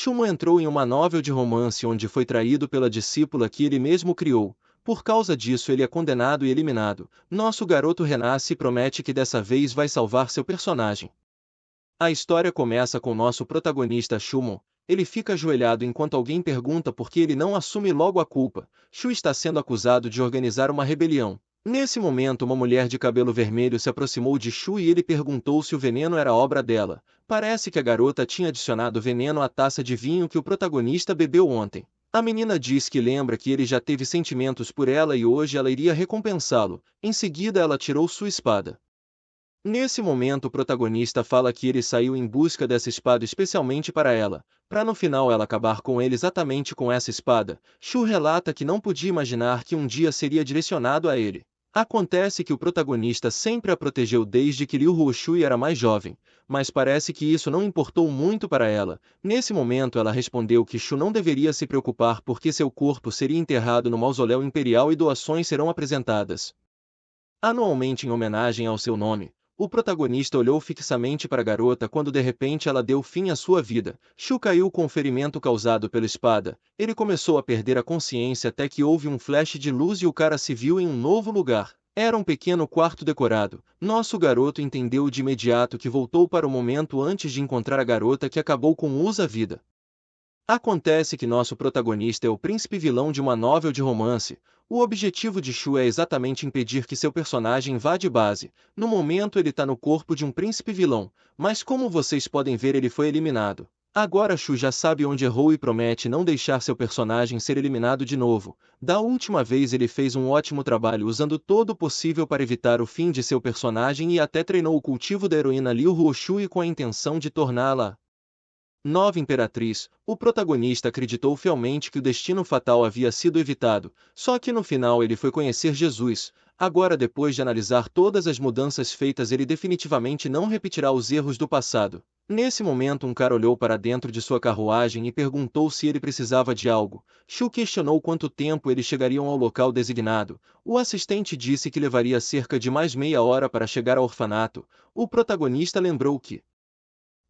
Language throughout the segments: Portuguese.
Shumo entrou em uma novel de romance onde foi traído pela discípula que ele mesmo criou. Por causa disso ele é condenado e eliminado. Nosso garoto renasce e promete que dessa vez vai salvar seu personagem. A história começa com nosso protagonista Shumon. Ele fica ajoelhado enquanto alguém pergunta por que ele não assume logo a culpa. Shu está sendo acusado de organizar uma rebelião. Nesse momento uma mulher de cabelo vermelho se aproximou de Shu e ele perguntou se o veneno era obra dela. Parece que a garota tinha adicionado veneno à taça de vinho que o protagonista bebeu ontem. A menina diz que lembra que ele já teve sentimentos por ela e hoje ela iria recompensá-lo. Em seguida ela tirou sua espada. Nesse momento o protagonista fala que ele saiu em busca dessa espada especialmente para ela, para no final ela acabar com ele exatamente com essa espada. Shu relata que não podia imaginar que um dia seria direcionado a ele. Acontece que o protagonista sempre a protegeu desde que Liu Huoshui era mais jovem, mas parece que isso não importou muito para ela. Nesse momento ela respondeu que Shu não deveria se preocupar porque seu corpo seria enterrado no mausoléu imperial e doações serão apresentadas anualmente em homenagem ao seu nome. O protagonista olhou fixamente para a garota quando de repente ela deu fim à sua vida. Shu caiu com o ferimento causado pela espada. Ele começou a perder a consciência até que houve um flash de luz e o cara se viu em um novo lugar. Era um pequeno quarto decorado. Nosso garoto entendeu de imediato que voltou para o momento antes de encontrar a garota que acabou com usa-vida. Acontece que nosso protagonista é o príncipe vilão de uma novel de romance. O objetivo de Shu é exatamente impedir que seu personagem vá de base. No momento ele está no corpo de um príncipe vilão, mas como vocês podem ver ele foi eliminado. Agora Shu já sabe onde errou e promete não deixar seu personagem ser eliminado de novo. Da última vez ele fez um ótimo trabalho usando todo o possível para evitar o fim de seu personagem e até treinou o cultivo da heroína Liu Huoshui com a intenção de torná-la nova imperatriz. O protagonista acreditou fielmente que o destino fatal havia sido evitado, só que no final ele foi conhecer Jesus. Agora, depois de analisar todas as mudanças feitas, ele definitivamente não repetirá os erros do passado. Nesse momento um cara olhou para dentro de sua carruagem e perguntou se ele precisava de algo. Shu questionou quanto tempo eles chegariam ao local designado. O assistente disse que levaria cerca de mais meia hora para chegar ao orfanato. O protagonista lembrou que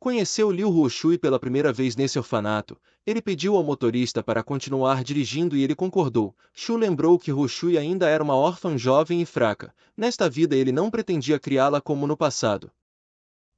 conheceu Liu Huoshui pela primeira vez nesse orfanato. Ele pediu ao motorista para continuar dirigindo e ele concordou. Shu lembrou que Huoshui ainda era uma órfã jovem e fraca. Nesta vida ele não pretendia criá-la como no passado.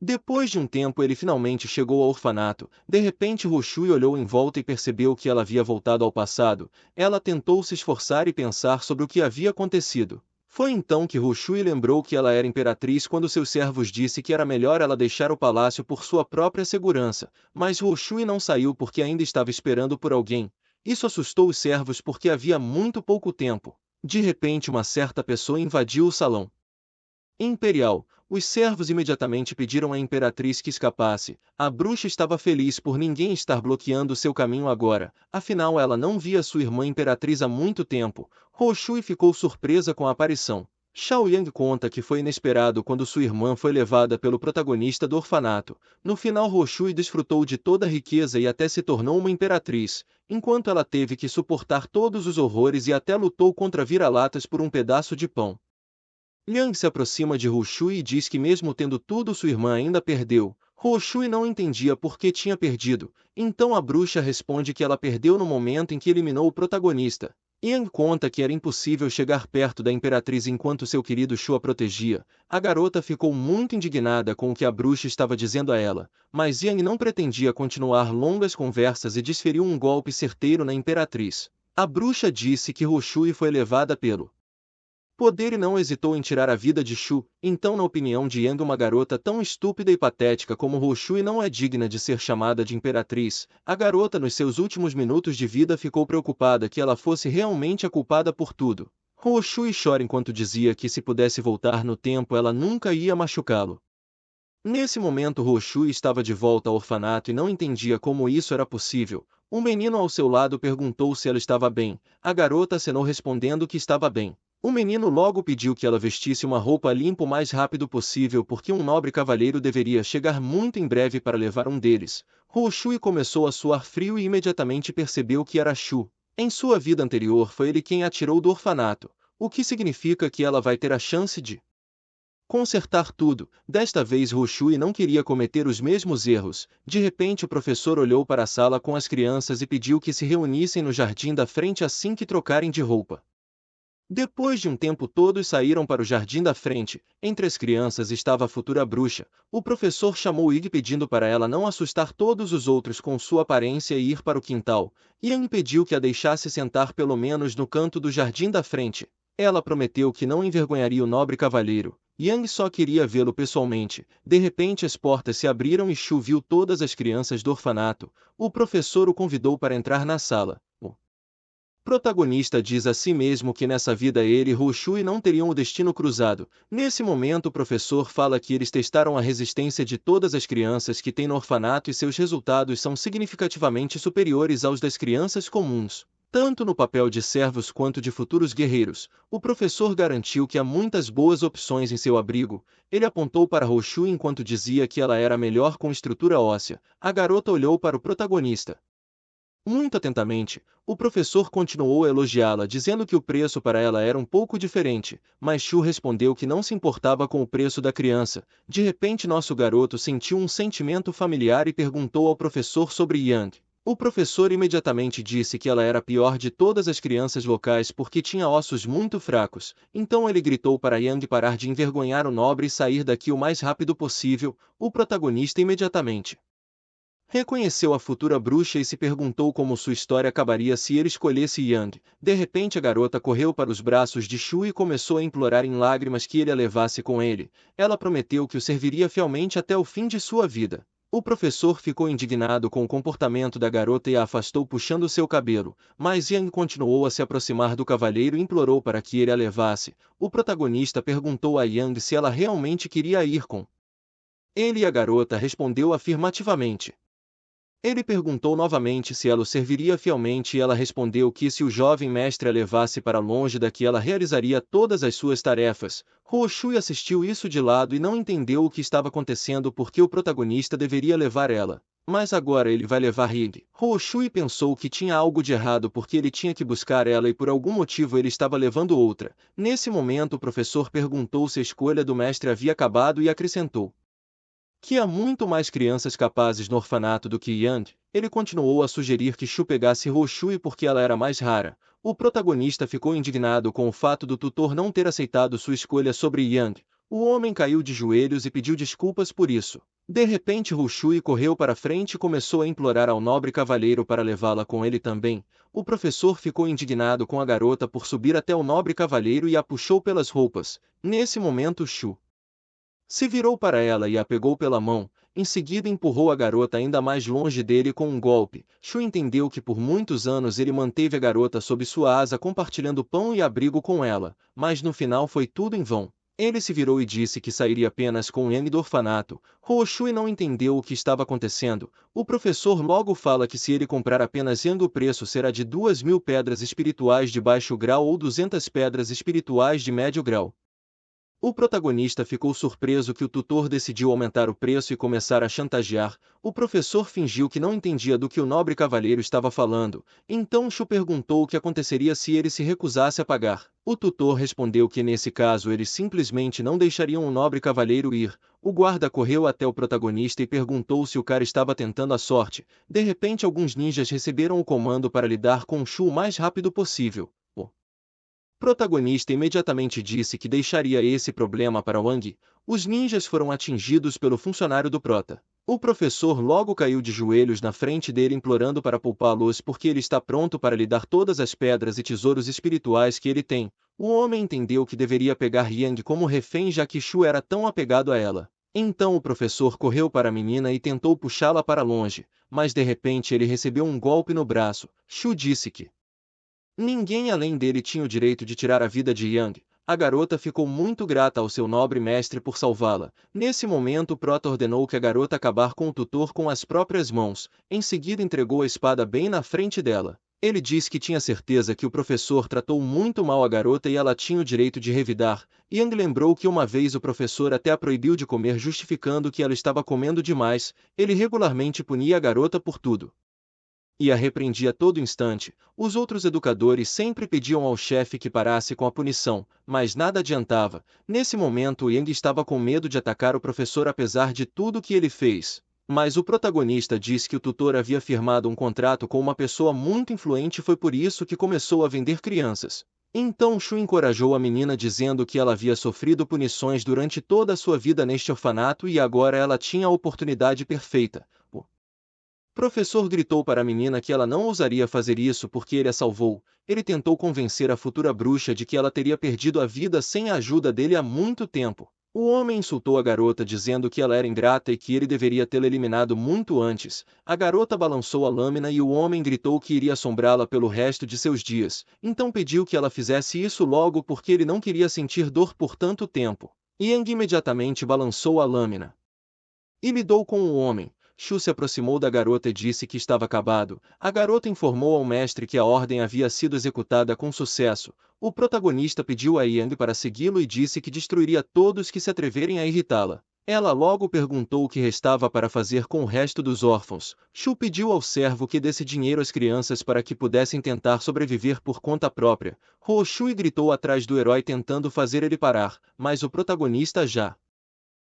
Depois de um tempo ele finalmente chegou ao orfanato. De repente Huoshui olhou em volta e percebeu que ela havia voltado ao passado. Ela tentou se esforçar e pensar sobre o que havia acontecido. Foi então que Huoshui lembrou que ela era imperatriz quando seus servos disse que era melhor ela deixar o palácio por sua própria segurança, mas Huoshui não saiu porque ainda estava esperando por alguém. Isso assustou os servos porque havia muito pouco tempo. De repente uma certa pessoa invadiu o salão imperial. Os servos imediatamente pediram à imperatriz que escapasse. A bruxa estava feliz por ninguém estar bloqueando seu caminho agora, afinal ela não via sua irmã imperatriz há muito tempo. Huoshui ficou surpresa com a aparição. Xiao Yang conta que foi inesperado quando sua irmã foi levada pelo protagonista do orfanato. No final Huoshui desfrutou de toda a riqueza e até se tornou uma imperatriz, enquanto ela teve que suportar todos os horrores e até lutou contra vira-latas por um pedaço de pão. Liang se aproxima de Huoshui e diz que mesmo tendo tudo sua irmã ainda perdeu. Huoshui não entendia por que tinha perdido, então a bruxa responde que ela perdeu no momento em que eliminou o protagonista. Yang conta que era impossível chegar perto da imperatriz enquanto seu querido Shu a protegia. A garota ficou muito indignada com o que a bruxa estava dizendo a ela, mas Yang não pretendia continuar longas conversas e desferiu um golpe certeiro na imperatriz. A bruxa disse que Huoshui foi levada pelo poder e não hesitou em tirar a vida de Shu. Então, na opinião de Yang, uma garota tão estúpida e patética como Huoshui não é digna de ser chamada de imperatriz. A garota nos seus últimos minutos de vida ficou preocupada que ela fosse realmente a culpada por tudo. Huoshui chora enquanto dizia que se pudesse voltar no tempo ela nunca ia machucá-lo. Nesse momento Huoshui estava de volta ao orfanato e não entendia como isso era possível. Um menino ao seu lado perguntou se ela estava bem. A garota acenou respondendo que estava bem. O menino logo pediu que ela vestisse uma roupa limpa o mais rápido possível porque um nobre cavalheiro deveria chegar muito em breve para levar um deles. Huoshui começou a suar frio e imediatamente percebeu que era Shu. Em sua vida anterior foi ele quem a tirou do orfanato, o que significa que ela vai ter a chance de consertar tudo. Desta vez Roshui não queria cometer os mesmos erros. De repente o professor olhou para a sala com as crianças e pediu que se reunissem no jardim da frente assim que trocarem de roupa. Depois de um tempo todos saíram para o jardim da frente. Entre as crianças estava a futura bruxa. O professor chamou Ig pedindo para ela não assustar todos os outros com sua aparência e ir para o quintal. Yang pediu que a deixasse sentar pelo menos no canto do jardim da frente. Ela prometeu que não envergonharia o nobre cavalheiro. Yang só queria vê-lo pessoalmente. De repente as portas se abriram e Shu viu todas as crianças do orfanato. O professor o convidou para entrar na sala. O protagonista diz a si mesmo que nessa vida ele e Roshui não teriam o destino cruzado. Nesse momento o professor fala que eles testaram a resistência de todas as crianças que tem no orfanato e seus resultados são significativamente superiores aos das crianças comuns. Tanto no papel de servos quanto de futuros guerreiros, o professor garantiu que há muitas boas opções em seu abrigo. Ele apontou para Roshui enquanto dizia que ela era melhor com estrutura óssea. A garota olhou para o protagonista muito atentamente. O professor continuou a elogiá-la, dizendo que o preço para ela era um pouco diferente, mas Shu respondeu que não se importava com o preço da criança. De repente nosso garoto sentiu um sentimento familiar e perguntou ao professor sobre Yang. O professor imediatamente disse que ela era a pior de todas as crianças locais porque tinha ossos muito fracos. Então ele gritou para Yang parar de envergonhar o nobre e sair daqui o mais rápido possível. O protagonista imediatamente reconheceu a futura bruxa e se perguntou como sua história acabaria se ele escolhesse Yang. De repente a garota correu para os braços de Shu e começou a implorar em lágrimas que ele a levasse com ele. Ela prometeu que o serviria fielmente até o fim de sua vida. O professor ficou indignado com o comportamento da garota e a afastou puxando seu cabelo, mas Yang continuou a se aproximar do cavalheiro e implorou para que ele a levasse. O protagonista perguntou a Yang se ela realmente queria ir com ele e a garota respondeu afirmativamente. Ele perguntou novamente se ela o serviria fielmente e ela respondeu que se o jovem mestre a levasse para longe daqui ela realizaria todas as suas tarefas. Roshui assistiu isso de lado e não entendeu o que estava acontecendo porque o protagonista deveria levar ela. Mas agora ele vai levar Ig. Roshui pensou que tinha algo de errado porque ele tinha que buscar ela e por algum motivo ele estava levando outra. Nesse momento o professor perguntou se a escolha do mestre havia acabado e acrescentou que há muito mais crianças capazes no orfanato do que Yang. Ele continuou a sugerir que Shu pegasse Roshui porque ela era mais rara. O protagonista ficou indignado com o fato do tutor não ter aceitado sua escolha sobre Yang. O homem caiu de joelhos e pediu desculpas por isso. De repente Roshui correu para frente e começou a implorar ao nobre cavalheiro para levá-la com ele também. O professor ficou indignado com a garota por subir até o nobre cavalheiro e a puxou pelas roupas. Nesse momento Shu se virou para ela e a pegou pela mão, em seguida empurrou a garota ainda mais longe dele com um golpe. Shu entendeu que por muitos anos ele manteve a garota sob sua asa compartilhando pão e abrigo com ela, mas no final foi tudo em vão. Ele se virou e disse que sairia apenas com Yang do orfanato. Roshui não entendeu o que estava acontecendo. O professor logo fala que se ele comprar apenas Yang o preço será de 2.000 pedras espirituais de baixo grau ou 200 pedras espirituais de médio grau. O protagonista ficou surpreso que o tutor decidiu aumentar o preço e começar a chantagear. O professor fingiu que não entendia do que o nobre cavalheiro estava falando. Então Shu perguntou o que aconteceria se ele se recusasse a pagar. O tutor respondeu que nesse caso eles simplesmente não deixariam o nobre cavalheiro ir. O guarda correu até o protagonista e perguntou se o cara estava tentando a sorte. De repente alguns ninjas receberam o comando para lidar com Shu o mais rápido possível. O protagonista imediatamente disse que deixaria esse problema para Wang. Os ninjas foram atingidos pelo funcionário do prota. O professor logo caiu de joelhos na frente dele implorando para poupá-los porque ele está pronto para lhe dar todas as pedras e tesouros espirituais que ele tem. O homem entendeu que deveria pegar Yang como refém já que Shu era tão apegado a ela. Então o professor correu para a menina e tentou puxá-la para longe, mas de repente ele recebeu um golpe no braço. Shu disse que ninguém além dele tinha o direito de tirar a vida de Yang. A garota ficou muito grata ao seu nobre mestre por salvá-la. Nesse momento o prota ordenou que a garota acabar com o tutor com as próprias mãos. Em seguida entregou a espada bem na frente dela. Ele disse que tinha certeza que o professor tratou muito mal a garota e ela tinha o direito de revidar. Yang lembrou que uma vez o professor até a proibiu de comer justificando que ela estava comendo demais. Ele regularmente punia a garota por tudo. e a repreendia a todo instante. Os outros educadores sempre pediam ao chefe que parasse com a punição, mas nada adiantava. Nesse momento, Yang estava com medo de atacar o professor apesar de tudo que ele fez. Mas o protagonista disse que o tutor havia firmado um contrato com uma pessoa muito influente e foi por isso que começou a vender crianças. Então Shu encorajou a menina dizendo que ela havia sofrido punições durante toda a sua vida neste orfanato e agora ela tinha a oportunidade perfeita. O professor gritou para a menina que ela não ousaria fazer isso porque ele a salvou. Ele tentou convencer a futura bruxa de que ela teria perdido a vida sem a ajuda dele há muito tempo. O homem insultou a garota dizendo que ela era ingrata e que ele deveria tê-la eliminado muito antes. A garota balançou a lâmina e o homem gritou que iria assombrá-la pelo resto de seus dias. Então pediu que ela fizesse isso logo porque ele não queria sentir dor por tanto tempo. Yang imediatamente balançou a lâmina e lidou com o homem. Shu se aproximou da garota e disse que estava acabado. A garota informou ao mestre que a ordem havia sido executada com sucesso. O protagonista pediu a Yang para segui-lo e disse que destruiria todos que se atreverem a irritá-la. Ela logo perguntou o que restava para fazer com o resto dos órfãos. Shu pediu ao servo que desse dinheiro às crianças para que pudessem tentar sobreviver por conta própria. Shui gritou atrás do herói tentando fazer ele parar, mas o protagonista já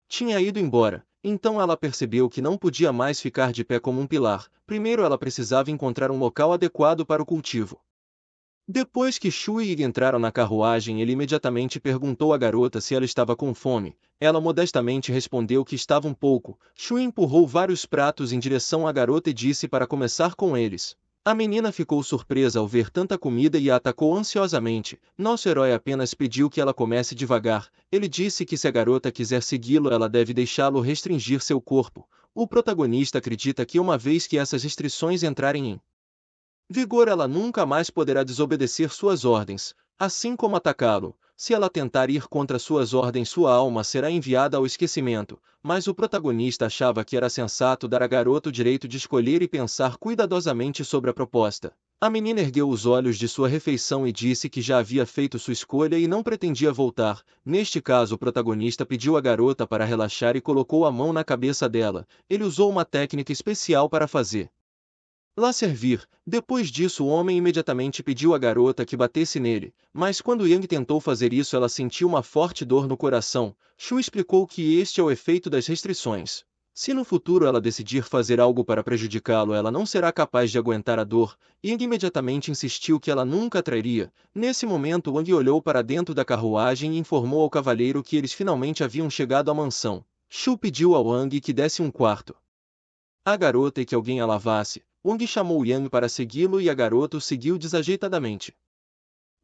tinha ido embora. Então ela percebeu que não podia mais ficar de pé como um pilar. Primeiro ela precisava encontrar um local adequado para o cultivo. Depois que Shu e Yi entraram na carruagem, ele imediatamente perguntou à garota se ela estava com fome. Ela modestamente respondeu que estava um pouco. Shu empurrou vários pratos em direção à garota e disse para começar com eles. A menina ficou surpresa ao ver tanta comida e a atacou ansiosamente. Nosso herói apenas pediu que ela comece devagar. Ele disse que se a garota quiser segui-lo, ela deve deixá-lo restringir seu corpo. O protagonista acredita que uma vez que essas restrições entrarem em vigor, ela nunca mais poderá desobedecer suas ordens, assim como atacá-lo. Se ela tentar ir contra suas ordens, sua alma será enviada ao esquecimento. Mas o protagonista achava que era sensato dar à garota o direito de escolher e pensar cuidadosamente sobre a proposta. A menina ergueu os olhos de sua refeição e disse que já havia feito sua escolha e não pretendia voltar. Neste caso, o protagonista pediu à garota para relaxar e colocou a mão na cabeça dela. Ele usou uma técnica especial para fazer lá servir. Depois disso, o homem imediatamente pediu à garota que batesse nele, mas quando Yang tentou fazer isso, ela sentiu uma forte dor no coração. Shu explicou que este é o efeito das restrições. Se no futuro ela decidir fazer algo para prejudicá-lo, ela não será capaz de aguentar a dor. Yang imediatamente insistiu que ela nunca trairia. Nesse momento, Wang olhou para dentro da carruagem e informou ao cavalheiro que eles finalmente haviam chegado à mansão. Shu pediu a Wang que desse um quarto à garota e que alguém a lavasse. Wang chamou Yang para segui-lo e a garota o seguiu desajeitadamente.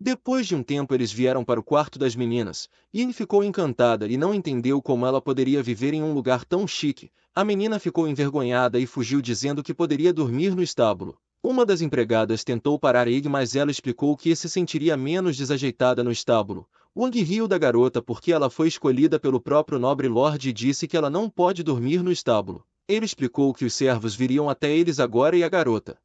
Depois de um tempo eles vieram para o quarto das meninas. Yang ficou encantada e não entendeu como ela poderia viver em um lugar tão chique. A menina ficou envergonhada e fugiu dizendo que poderia dormir no estábulo. Uma das empregadas tentou parar Yang, mas ela explicou que se sentiria menos desajeitada no estábulo. Wang riu da garota porque ela foi escolhida pelo próprio nobre lord e disse que ela não pode dormir no estábulo. Ele explicou que os servos viriam até eles agora e a garota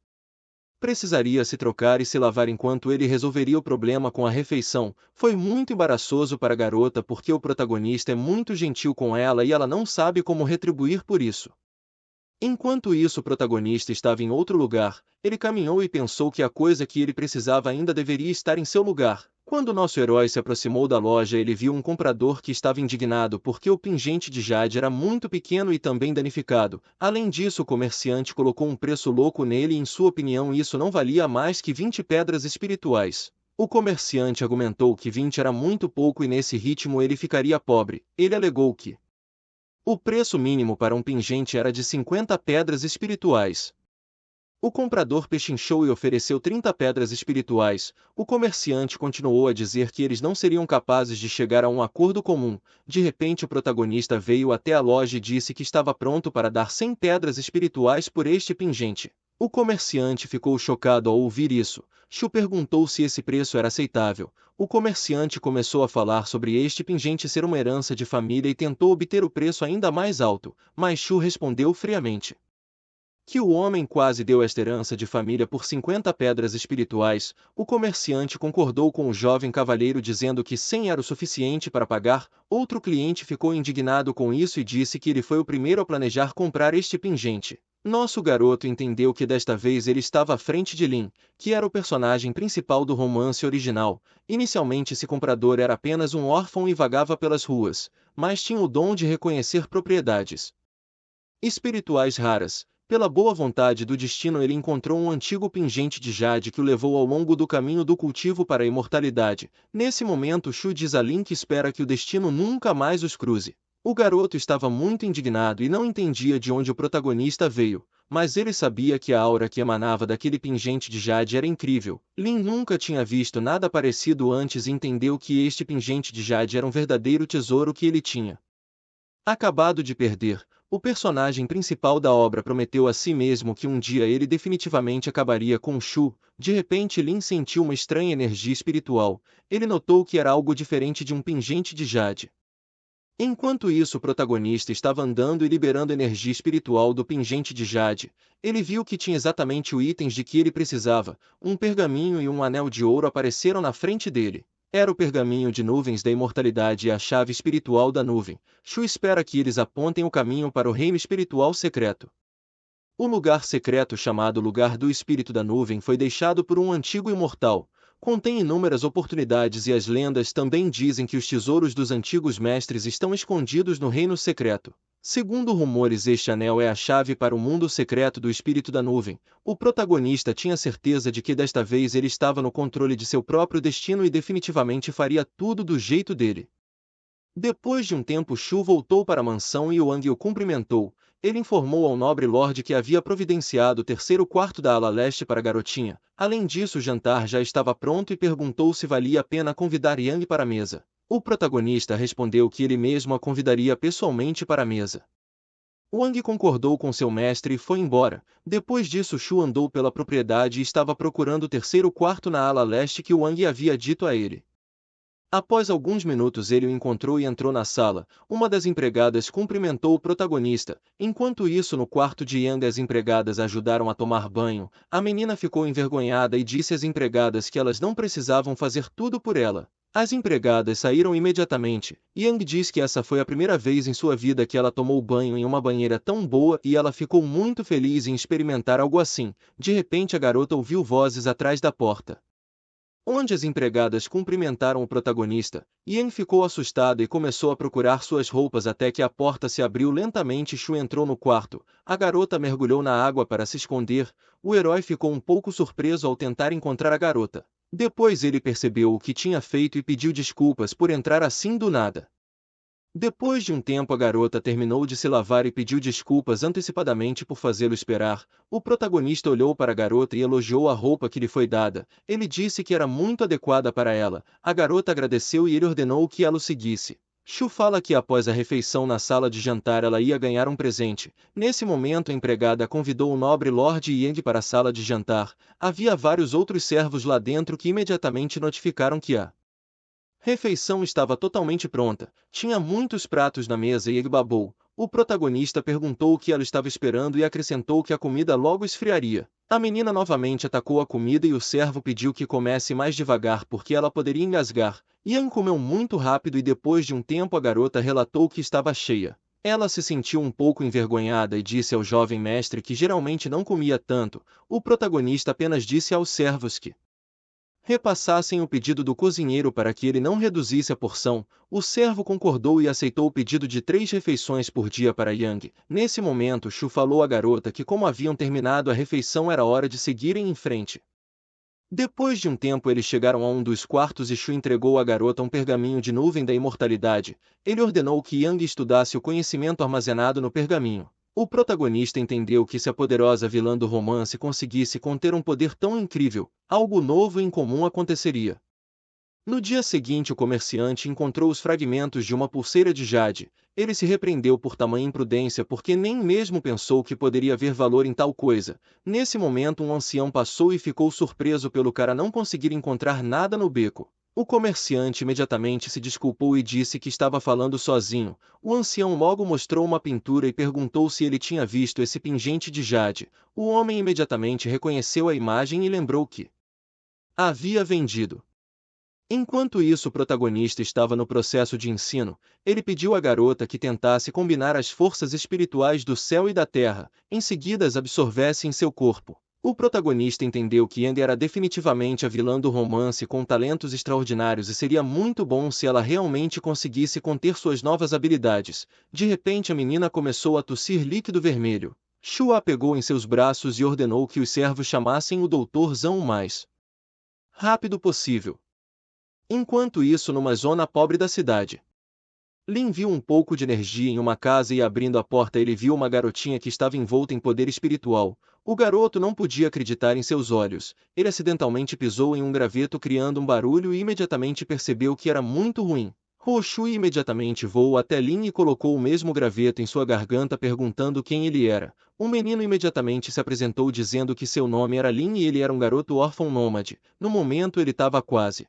precisaria se trocar e se lavar enquanto ele resolveria o problema com a refeição. Foi muito embaraçoso para a garota porque o protagonista é muito gentil com ela e ela não sabe como retribuir por isso. Enquanto isso, o protagonista estava em outro lugar. Ele caminhou e pensou que a coisa que ele precisava ainda deveria estar em seu lugar. Quando nosso herói se aproximou da loja, ele viu um comprador que estava indignado porque o pingente de jade era muito pequeno e também danificado. Além disso, o comerciante colocou um preço louco nele e, em sua opinião, isso não valia mais que 20 pedras espirituais. O comerciante argumentou que 20 era muito pouco e nesse ritmo ele ficaria pobre. Ele alegou que o preço mínimo para um pingente era de 50 pedras espirituais. O comprador pechinchou e ofereceu 30 pedras espirituais. O comerciante continuou a dizer que eles não seriam capazes de chegar a um acordo comum. De repente, o protagonista veio até a loja e disse que estava pronto para dar 100 pedras espirituais por este pingente. O comerciante ficou chocado ao ouvir isso. Shu perguntou se esse preço era aceitável. O comerciante começou a falar sobre este pingente ser uma herança de família e tentou obter o preço ainda mais alto, mas Shu respondeu friamente que o homem quase deu esta herança de família por 50 pedras espirituais. O comerciante concordou com o jovem cavalheiro dizendo que 100 era o suficiente para pagar. Outro cliente ficou indignado com isso e disse que ele foi o primeiro a planejar comprar este pingente. Nosso garoto entendeu que desta vez ele estava à frente de Lin, que era o personagem principal do romance original. Inicialmente esse comprador era apenas um órfão e vagava pelas ruas, mas tinha o dom de reconhecer propriedades espirituais raras. Pela boa vontade do destino ele encontrou um antigo pingente de jade que o levou ao longo do caminho do cultivo para a imortalidade. Nesse momento Shu diz a Lin que espera que o destino nunca mais os cruze. O garoto estava muito indignado e não entendia de onde o protagonista veio, mas ele sabia que a aura que emanava daquele pingente de jade era incrível. Lin nunca tinha visto nada parecido antes e entendeu que este pingente de jade era um verdadeiro tesouro que ele tinha acabado de perder. O personagem principal da obra prometeu a si mesmo que um dia ele definitivamente acabaria com Shu. De repente Lin sentiu uma estranha energia espiritual. Ele notou que era algo diferente de um pingente de jade. Enquanto isso o protagonista estava andando e liberando energia espiritual do pingente de jade, ele viu que tinha exatamente os itens de que ele precisava. Um pergaminho e um anel de ouro apareceram na frente dele. Era o pergaminho de nuvens da imortalidade e a chave espiritual da nuvem. Shu espera que eles apontem o caminho para o reino espiritual secreto. O lugar secreto chamado Lugar do Espírito da Nuvem foi deixado por um antigo imortal. Contém inúmeras oportunidades e as lendas também dizem que os tesouros dos antigos mestres estão escondidos no reino secreto. Segundo rumores, este anel é a chave para o mundo secreto do Espírito da Nuvem. O protagonista tinha certeza de que desta vez ele estava no controle de seu próprio destino e definitivamente faria tudo do jeito dele. Depois de um tempo Shu voltou para a mansão e Wang o cumprimentou. Ele informou ao nobre lord que havia providenciado o terceiro quarto da ala leste para a garotinha. Além disso o jantar já estava pronto e perguntou se valia a pena convidar Yang para a mesa. O protagonista respondeu que ele mesmo a convidaria pessoalmente para a mesa. Wang concordou com seu mestre e foi embora. Depois disso Shu andou pela propriedade e estava procurando o terceiro quarto na ala leste que Wang havia dito a ele. Após alguns minutos ele o encontrou e entrou na sala. Uma das empregadas cumprimentou o protagonista. Enquanto isso no quarto de Yang as empregadas ajudaram a tomar banho. A menina ficou envergonhada e disse às empregadas que elas não precisavam fazer tudo por ela. As empregadas saíram imediatamente. Yang diz que essa foi a primeira vez em sua vida que ela tomou banho em uma banheira tão boa e ela ficou muito feliz em experimentar algo assim. De repente a garota ouviu vozes atrás da porta, onde as empregadas cumprimentaram o protagonista. Yang ficou assustado e começou a procurar suas roupas até que a porta se abriu lentamente e Shu entrou no quarto. A garota mergulhou na água para se esconder. O herói ficou um pouco surpreso ao tentar encontrar a garota. Depois ele percebeu o que tinha feito e pediu desculpas por entrar assim do nada. Depois de um tempo a garota terminou de se lavar e pediu desculpas antecipadamente por fazê-lo esperar. O protagonista olhou para a garota e elogiou a roupa que lhe foi dada. Ele disse que era muito adequada para ela. A garota agradeceu e ele ordenou que ela o seguisse. Shu fala que após a refeição na sala de jantar ela ia ganhar um presente. Nesse momento a empregada convidou o nobre Lord Yang para a sala de jantar. Havia vários outros servos lá dentro que imediatamente notificaram que a refeição estava totalmente pronta. Tinha muitos pratos na mesa e ele babou. O protagonista perguntou o que ela estava esperando e acrescentou que a comida logo esfriaria. A menina novamente atacou a comida e o servo pediu que comesse mais devagar porque ela poderia engasgar. Yang comeu muito rápido e depois de um tempo a garota relatou que estava cheia. Ela se sentiu um pouco envergonhada e disse ao jovem mestre que geralmente não comia tanto. O protagonista apenas disse aos servos que repassassem o pedido do cozinheiro para que ele não reduzisse a porção. O servo concordou e aceitou o pedido de 3 refeições por dia para Yang. Nesse momento Shu falou à garota que como haviam terminado a refeição era hora de seguirem em frente. Depois de um tempo eles chegaram a um dos quartos e Shu entregou à garota um pergaminho de nuvem da imortalidade. Ele ordenou que Yang estudasse o conhecimento armazenado no pergaminho. O protagonista entendeu que se a poderosa vilã do romance conseguisse conter um poder tão incrível, algo novo e incomum aconteceria. No dia seguinte o comerciante encontrou os fragmentos de uma pulseira de jade. Ele se repreendeu por tamanha imprudência porque nem mesmo pensou que poderia haver valor em tal coisa. Nesse momento um ancião passou e ficou surpreso pelo cara não conseguir encontrar nada no beco. O comerciante imediatamente se desculpou e disse que estava falando sozinho. O ancião logo mostrou uma pintura e perguntou se ele tinha visto esse pingente de jade. O homem imediatamente reconheceu a imagem e lembrou que havia vendido Enquanto isso, o protagonista estava no processo de ensino. Ele pediu à garota que tentasse combinar as forças espirituais do céu e da terra, em seguida as absorvesse em seu corpo. O protagonista entendeu que Yang era definitivamente a vilã do romance com talentos extraordinários e seria muito bom se ela realmente conseguisse conter suas novas habilidades. De repente a menina começou a tossir líquido vermelho. Shu a pegou em seus braços e ordenou que os servos chamassem o Dr. Zhang o mais rápido possível. Enquanto isso, numa zona pobre da cidade, Lin viu um pouco de energia em uma casa e, abrindo a porta, ele viu uma garotinha que estava envolta em poder espiritual. O garoto não podia acreditar em seus olhos. Ele acidentalmente pisou em um graveto, criando um barulho, e imediatamente percebeu que era muito ruim. Shui imediatamente voou até Lin e colocou o mesmo graveto em sua garganta, perguntando quem ele era. O menino imediatamente se apresentou dizendo que seu nome era Lin e ele era um garoto órfão nômade. No momento ele estava quase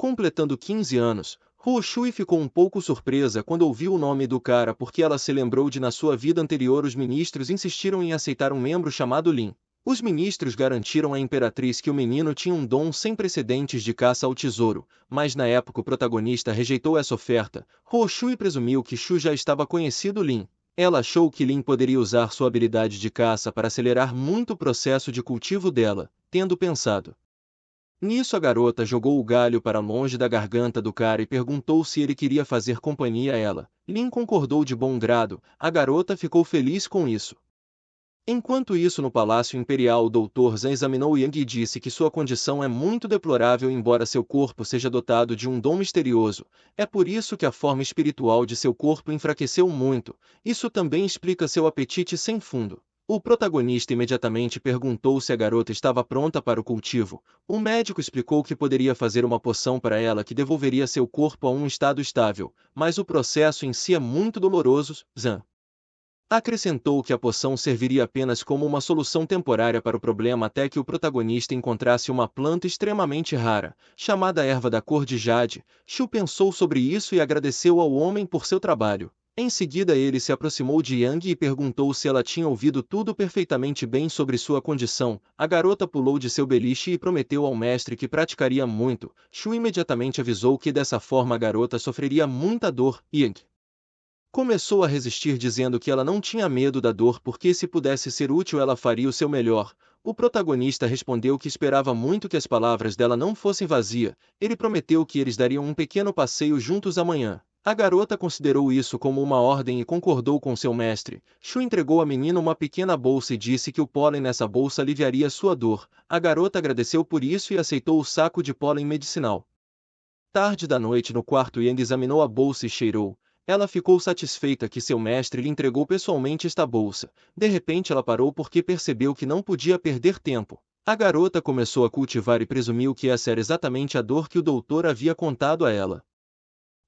completando 15 anos. Shui ficou um pouco surpresa quando ouviu o nome do cara, porque ela se lembrou de na sua vida anterior os ministros insistiram em aceitar um membro chamado Lin. Os ministros garantiram à imperatriz que o menino tinha um dom sem precedentes de caça ao tesouro, mas na época o protagonista rejeitou essa oferta. Shui presumiu que Shu já estava conhecido Lin. Ela achou que Lin poderia usar sua habilidade de caça para acelerar muito o processo de cultivo dela, tendo pensado nisso, a garota jogou o galho para longe da garganta do cara e perguntou se ele queria fazer companhia a ela. Lin concordou de bom grado, a garota ficou feliz com isso. Enquanto isso, no Palácio Imperial, o Dr. Zhang examinou Yang e disse que sua condição é muito deplorável, embora seu corpo seja dotado de um dom misterioso. É por isso que a forma espiritual de seu corpo enfraqueceu muito. Isso também explica seu apetite sem fundo. O protagonista imediatamente perguntou se a garota estava pronta para o cultivo. O médico explicou que poderia fazer uma poção para ela que devolveria seu corpo a um estado estável, mas o processo em si é muito doloroso. Zhang acrescentou que a poção serviria apenas como uma solução temporária para o problema até que o protagonista encontrasse uma planta extremamente rara, chamada erva da cor de jade. Shu pensou sobre isso e agradeceu ao homem por seu trabalho. Em seguida ele se aproximou de Yang e perguntou se ela tinha ouvido tudo perfeitamente bem sobre sua condição. A garota pulou de seu beliche e prometeu ao mestre que praticaria muito. Shu imediatamente avisou que dessa forma a garota sofreria muita dor. Yang começou a resistir, dizendo que ela não tinha medo da dor porque se pudesse ser útil ela faria o seu melhor. O protagonista respondeu que esperava muito que as palavras dela não fossem vazias. Ele prometeu que eles dariam um pequeno passeio juntos amanhã. A garota considerou isso como uma ordem e concordou com seu mestre. Shu entregou à menina uma pequena bolsa e disse que o pólen nessa bolsa aliviaria sua dor. A garota agradeceu por isso e aceitou o saco de pólen medicinal. Tarde da noite, no quarto, Yang examinou a bolsa e cheirou. Ela ficou satisfeita que seu mestre lhe entregou pessoalmente esta bolsa. De repente ela parou porque percebeu que não podia perder tempo. A garota começou a cultivar e presumiu que essa era exatamente a dor que o doutor havia contado a ela.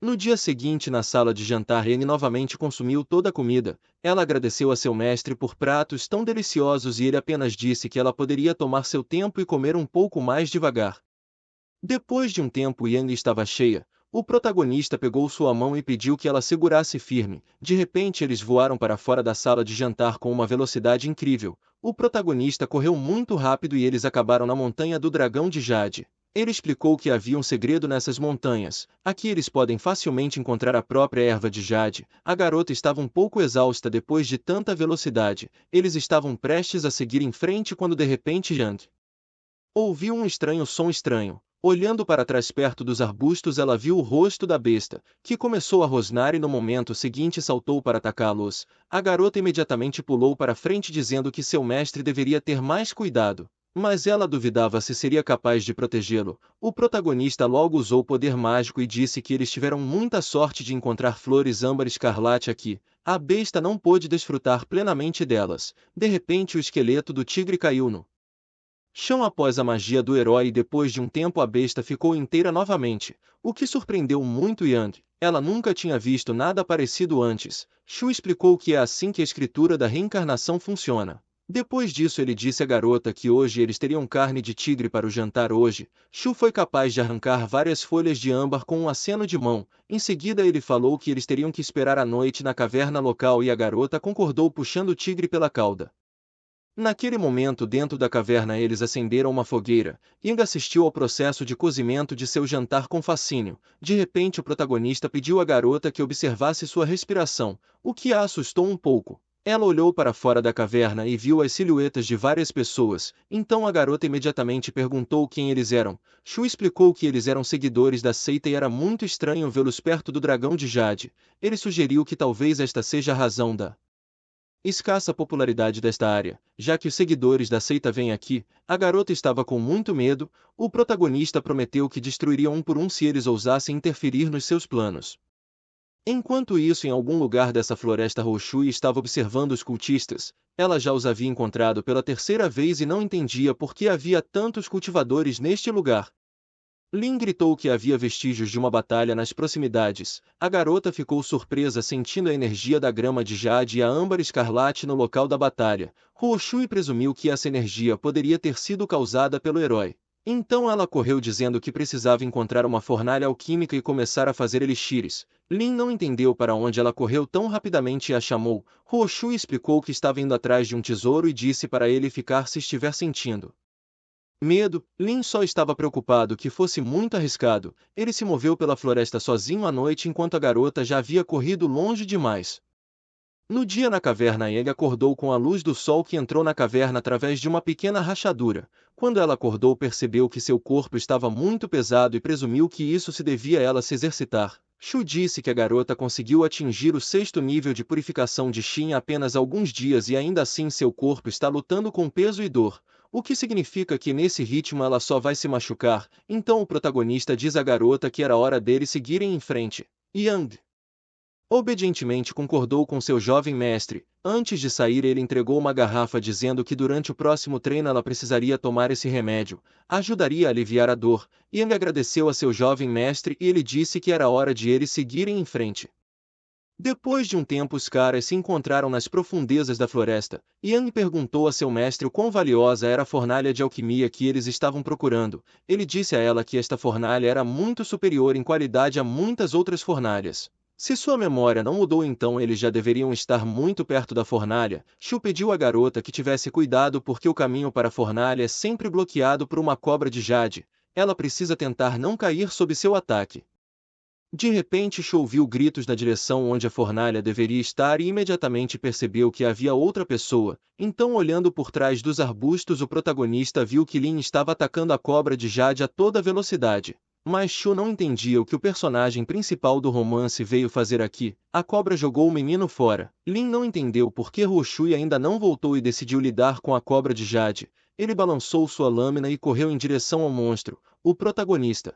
No dia seguinte, na sala de jantar, Yang novamente consumiu toda a comida. Ela agradeceu a seu mestre por pratos tão deliciosos e ele apenas disse que ela poderia tomar seu tempo e comer um pouco mais devagar. Depois de um tempo, Yang estava cheia. O protagonista pegou sua mão e pediu que ela segurasse firme. De repente eles voaram para fora da sala de jantar com uma velocidade incrível. O protagonista correu muito rápido e eles acabaram na montanha do dragão de Jade. Ele explicou que havia um segredo nessas montanhas. Aqui eles podem facilmente encontrar a própria erva de Jade. A garota estava um pouco exausta depois de tanta velocidade. Eles estavam prestes a seguir em frente quando de repente Yang ouviu um estranho som estranho. Olhando para trás perto dos arbustos, ela viu o rosto da besta, que começou a rosnar e no momento seguinte saltou para atacá-los. A garota imediatamente pulou para frente dizendo que seu mestre deveria ter mais cuidado. Mas ela duvidava se seria capaz de protegê-lo. O protagonista logo usou o poder mágico e disse que eles tiveram muita sorte de encontrar flores âmbar escarlate aqui. A besta não pôde desfrutar plenamente delas. De repente o esqueleto do tigre caiu no chão após a magia do herói e depois de um tempo a besta ficou inteira novamente, o que surpreendeu muito Yang. Ela nunca tinha visto nada parecido antes. Shu explicou que é assim que a escritura da reencarnação funciona. Depois disso ele disse à garota que hoje eles teriam carne de tigre para o jantar hoje. Shu foi capaz de arrancar várias folhas de âmbar com um aceno de mão. Em seguida ele falou que eles teriam que esperar a noite na caverna local e a garota concordou puxando o tigre pela cauda. Naquele momento, dentro da caverna, eles acenderam uma fogueira. Yang assistiu ao processo de cozimento de seu jantar com fascínio. De repente, o protagonista pediu à garota que observasse sua respiração, o que a assustou um pouco. Ela olhou para fora da caverna e viu as silhuetas de várias pessoas. Então a garota imediatamente perguntou quem eles eram. Shu explicou que eles eram seguidores da seita e era muito estranho vê-los perto do dragão de Jade. Ele sugeriu que talvez esta seja a razão da escassa popularidade desta área, já que os seguidores da seita vêm aqui. A garota estava com muito medo. O protagonista prometeu que destruiria um por um se eles ousassem interferir nos seus planos. Enquanto isso, em algum lugar dessa floresta, Roshui estava observando os cultistas. Ela já os havia encontrado pela terceira vez e não entendia por que havia tantos cultivadores neste lugar. Lin gritou que havia vestígios de uma batalha nas proximidades. A garota ficou surpresa sentindo a energia da grama de Jade e a âmbar escarlate no local da batalha. Roshui presumiu que essa energia poderia ter sido causada pelo herói. Então ela correu dizendo que precisava encontrar uma fornalha alquímica e começar a fazer elixires. Lin não entendeu para onde ela correu tão rapidamente e a chamou. Roshui explicou que estava indo atrás de um tesouro e disse para ele ficar se estiver sentindo medo. Lin só estava preocupado que fosse muito arriscado. Ele se moveu pela floresta sozinho à noite enquanto a garota já havia corrido longe demais. No dia na caverna, ele acordou com a luz do sol que entrou na caverna através de uma pequena rachadura. Quando ela acordou, percebeu que seu corpo estava muito pesado e presumiu que isso se devia a ela se exercitar. Shu disse que a garota conseguiu atingir o 6º nível de purificação de Qi em apenas alguns dias e ainda assim seu corpo está lutando com peso e dor. O que significa que nesse ritmo ela só vai se machucar. Então o protagonista diz à garota que era hora deles seguirem em frente. Yang obedientemente concordou com seu jovem mestre. Antes de sair, ele entregou uma garrafa dizendo que durante o próximo treino ela precisaria tomar esse remédio. Ajudaria a aliviar a dor. Yang agradeceu a seu jovem mestre e ele disse que era hora de eles seguirem em frente. Depois de um tempo, os caras se encontraram nas profundezas da floresta. Yang perguntou a seu mestre o quão valiosa era a fornalha de alquimia que eles estavam procurando. Ele disse a ela que esta fornalha era muito superior em qualidade a muitas outras fornalhas. Se sua memória não mudou, então eles já deveriam estar muito perto da fornalha. Shu pediu à garota que tivesse cuidado porque o caminho para a fornalha é sempre bloqueado por uma cobra de Jade. Ela precisa tentar não cair sob seu ataque. De repente, Shu ouviu gritos na direção onde a fornalha deveria estar e imediatamente percebeu que havia outra pessoa. Então, olhando por trás dos arbustos, o protagonista viu que Lin estava atacando a cobra de Jade a toda velocidade. Mas Shu não entendia o que o personagem principal do romance veio fazer aqui. A cobra jogou o menino fora. Lin não entendeu por que Roshui ainda não voltou e decidiu lidar com a cobra de Jade. Ele balançou sua lâmina e correu em direção ao monstro. O protagonista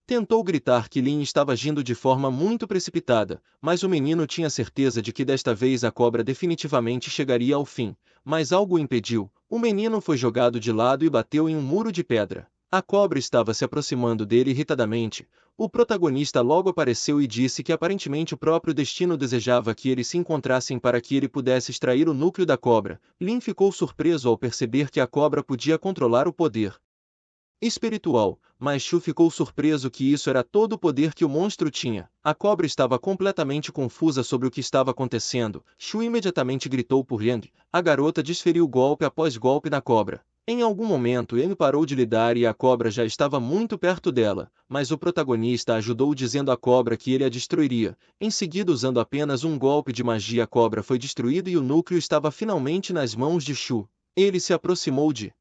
tentou gritar que Lin estava agindo de forma muito precipitada, mas o menino tinha certeza de que desta vez a cobra definitivamente chegaria ao fim. Mas algo o impediu. O menino foi jogado de lado e bateu em um muro de pedra. A cobra estava se aproximando dele irritadamente. O protagonista logo apareceu e disse que aparentemente o próprio destino desejava que eles se encontrassem para que ele pudesse extrair o núcleo da cobra. Lin ficou surpreso ao perceber que a cobra podia controlar o poder espiritual, mas Shu ficou surpreso que isso era todo o poder que o monstro tinha. A cobra estava completamente confusa sobre o que estava acontecendo. Shu imediatamente gritou por Yang. A garota desferiu golpe após golpe na cobra. Em algum momento, Yang parou de lidar e a cobra já estava muito perto dela, mas o protagonista ajudou dizendo à cobra que ele a destruiria. Em seguida, usando apenas um golpe de magia, a cobra foi destruída e o núcleo estava finalmente nas mãos de Shu. Ele se aproximou de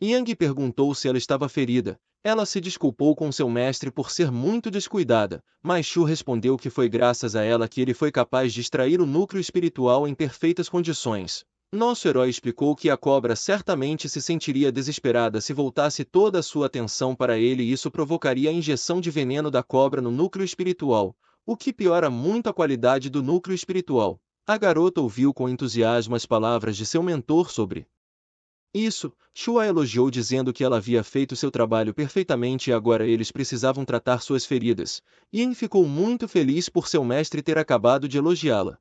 Yang perguntou se ela estava ferida. Ela se desculpou com seu mestre por ser muito descuidada, mas Shu respondeu que foi graças a ela que ele foi capaz de extrair o núcleo espiritual em perfeitas condições. Nosso herói explicou que a cobra certamente se sentiria desesperada se voltasse toda a sua atenção para ele e isso provocaria a injeção de veneno da cobra no núcleo espiritual, o que piora muito a qualidade do núcleo espiritual. A garota ouviu com entusiasmo as palavras de seu mentor sobre isso. Shu a elogiou dizendo que ela havia feito seu trabalho perfeitamente e agora eles precisavam tratar suas feridas. Yin ficou muito feliz por seu mestre ter acabado de elogiá-la.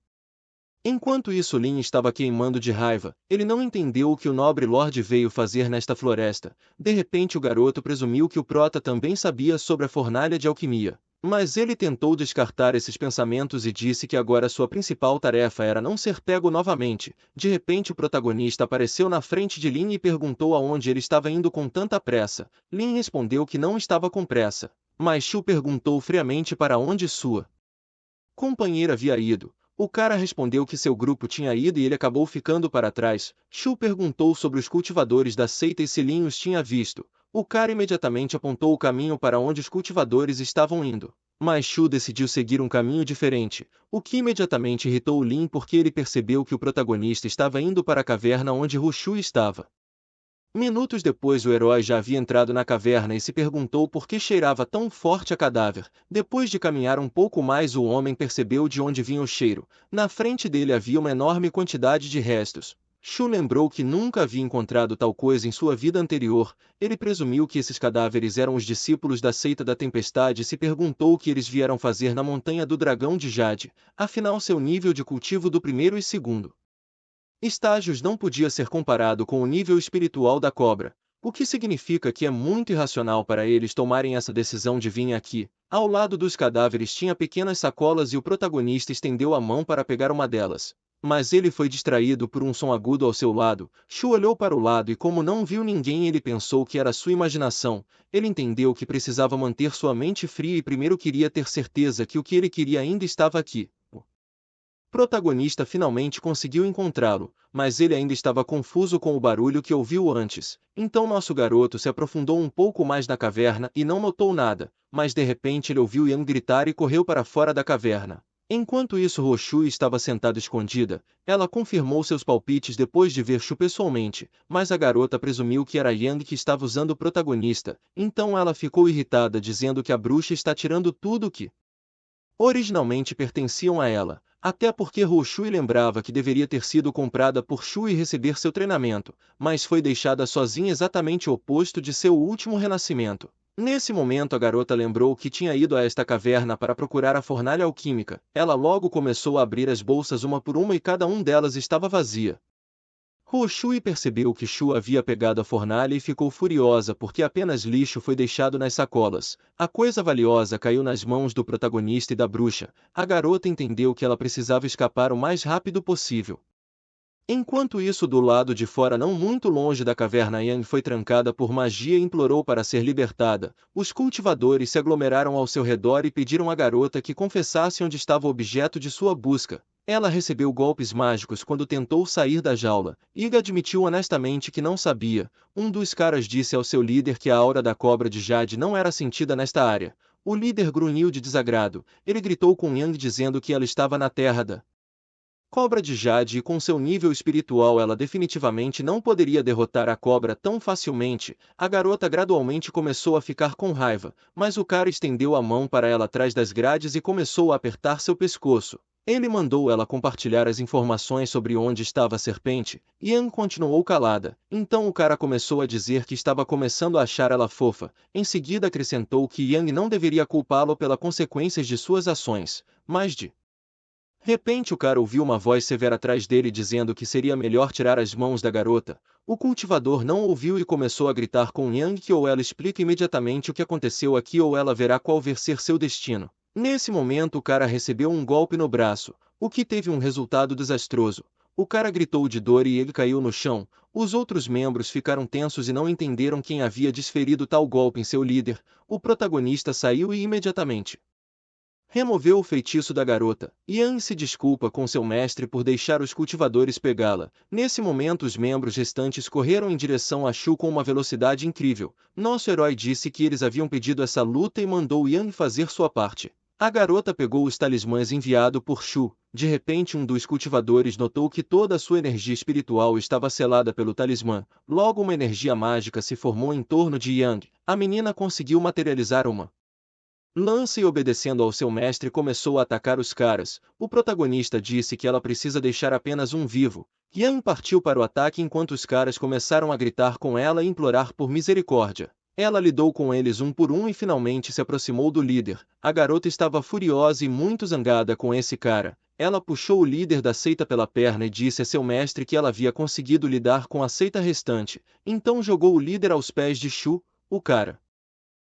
Enquanto isso, Lin estava queimando de raiva. Ele não entendeu o que o nobre Lorde veio fazer nesta floresta. De repente, o garoto presumiu que o prota também sabia sobre a fornalha de alquimia. Mas ele tentou descartar esses pensamentos e disse que agora sua principal tarefa era não ser pego novamente. De repente o protagonista apareceu na frente de Lin e perguntou aonde ele estava indo com tanta pressa. Lin respondeu que não estava com pressa. Mas Shu perguntou friamente para onde sua companheira havia ido. O cara respondeu que seu grupo tinha ido e ele acabou ficando para trás. Shu perguntou sobre os cultivadores da seita e se Lin os tinha visto. O cara imediatamente apontou o caminho para onde os cultivadores estavam indo. Mas Shu decidiu seguir um caminho diferente, o que imediatamente irritou Lin porque ele percebeu que o protagonista estava indo para a caverna onde Shu estava. Minutos depois o herói já havia entrado na caverna e se perguntou por que cheirava tão forte a cadáver. Depois de caminhar um pouco mais o homem percebeu de onde vinha o cheiro. Na frente dele havia uma enorme quantidade de restos. Shu lembrou que nunca havia encontrado tal coisa em sua vida anterior. Ele presumiu que esses cadáveres eram os discípulos da seita da tempestade e se perguntou o que eles vieram fazer na montanha do dragão de Jade. Afinal seu nível de cultivo do primeiro e segundo estágios não podia ser comparado com o nível espiritual da cobra, o que significa que é muito irracional para eles tomarem essa decisão de vir aqui. Ao lado dos cadáveres tinha pequenas sacolas e o protagonista estendeu a mão para pegar uma delas. Mas ele foi distraído por um som agudo ao seu lado. Shu olhou para o lado e como não viu ninguém ele pensou que era sua imaginação. Ele entendeu que precisava manter sua mente fria e primeiro queria ter certeza que o que ele queria ainda estava aqui. O protagonista finalmente conseguiu encontrá-lo, mas ele ainda estava confuso com o barulho que ouviu antes. Então nosso garoto se aprofundou um pouco mais na caverna e não notou nada, mas de repente ele ouviu Yang gritar e correu para fora da caverna. Enquanto isso Roshu estava sentada escondida, ela confirmou seus palpites depois de ver Shu pessoalmente, mas a garota presumiu que era Yang que estava usando o protagonista, então ela ficou irritada dizendo que a bruxa está tirando tudo que originalmente pertenciam a ela. Até porque Roshui lembrava que deveria ter sido comprada por Shu e receber seu treinamento, mas foi deixada sozinha exatamente o oposto de seu último renascimento. Nesse momento a garota lembrou que tinha ido a esta caverna para procurar a fornalha alquímica. Ela logo começou a abrir as bolsas uma por uma e cada uma delas estava vazia. Roshui percebeu que Shu havia pegado a fornalha e ficou furiosa porque apenas lixo foi deixado nas sacolas. A coisa valiosa caiu nas mãos do protagonista e da bruxa. A garota entendeu que ela precisava escapar o mais rápido possível. Enquanto isso do lado de fora não muito longe da caverna Yang foi trancada por magia e implorou para ser libertada. Os cultivadores se aglomeraram ao seu redor e pediram à garota que confessasse onde estava o objeto de sua busca. Ela recebeu golpes mágicos quando tentou sair da jaula. Iga admitiu honestamente que não sabia. Um dos caras disse ao seu líder que a aura da cobra de Jade não era sentida nesta área. O líder grunhiu de desagrado. Ele gritou com Yang dizendo que ela estava na terra da cobra de Jade e com seu nível espiritual ela definitivamente não poderia derrotar a cobra tão facilmente. A garota gradualmente começou a ficar com raiva, mas o cara estendeu a mão para ela atrás das grades e começou a apertar seu pescoço. Ele mandou ela compartilhar as informações sobre onde estava a serpente. Yang continuou calada. Então o cara começou a dizer que estava começando a achar ela fofa. Em seguida acrescentou que Yang não deveria culpá-lo pelas consequências de suas ações, mas de repente o cara ouviu uma voz severa atrás dele dizendo que seria melhor tirar as mãos da garota. O cultivador não ouviu e começou a gritar com Yang que ou ela explica imediatamente o que aconteceu aqui ou ela verá qual vai ser seu destino. Nesse momento o cara recebeu um golpe no braço, o que teve um resultado desastroso. O cara gritou de dor e ele caiu no chão. Os outros membros ficaram tensos e não entenderam quem havia desferido tal golpe em seu líder. O protagonista saiu e imediatamente removeu o feitiço da garota. Yang se desculpa com seu mestre por deixar os cultivadores pegá-la. Nesse momento os membros restantes correram em direção a Shu com uma velocidade incrível. Nosso herói disse que eles haviam pedido essa luta e mandou Yang fazer sua parte. A garota pegou os talismãs enviados por Shu. De repente um dos cultivadores notou que toda a sua energia espiritual estava selada pelo talismã. Logo uma energia mágica se formou em torno de Yang. A menina conseguiu materializar uma lança e obedecendo ao seu mestre começou a atacar os caras. O protagonista disse que ela precisa deixar apenas um vivo. Yang partiu para o ataque enquanto os caras começaram a gritar com ela e implorar por misericórdia. Ela lidou com eles um por um e finalmente se aproximou do líder. A garota estava furiosa e muito zangada com esse cara. Ela puxou o líder da seita pela perna e disse a seu mestre que ela havia conseguido lidar com a seita restante. Então jogou o líder aos pés de Shu. O cara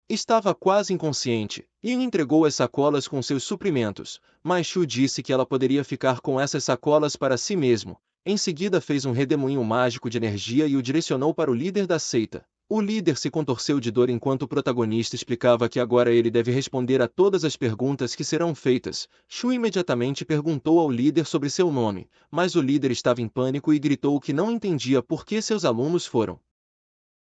estava quase inconsciente. Yang entregou as sacolas com seus suprimentos, mas Shu disse que ela poderia ficar com essas sacolas para si mesmo. Em seguida fez um redemoinho mágico de energia e o direcionou para o líder da seita. O líder se contorceu de dor enquanto o protagonista explicava que agora ele deve responder a todas as perguntas que serão feitas. Shu imediatamente perguntou ao líder sobre seu nome, mas o líder estava em pânico e gritou que não entendia por que seus alunos foram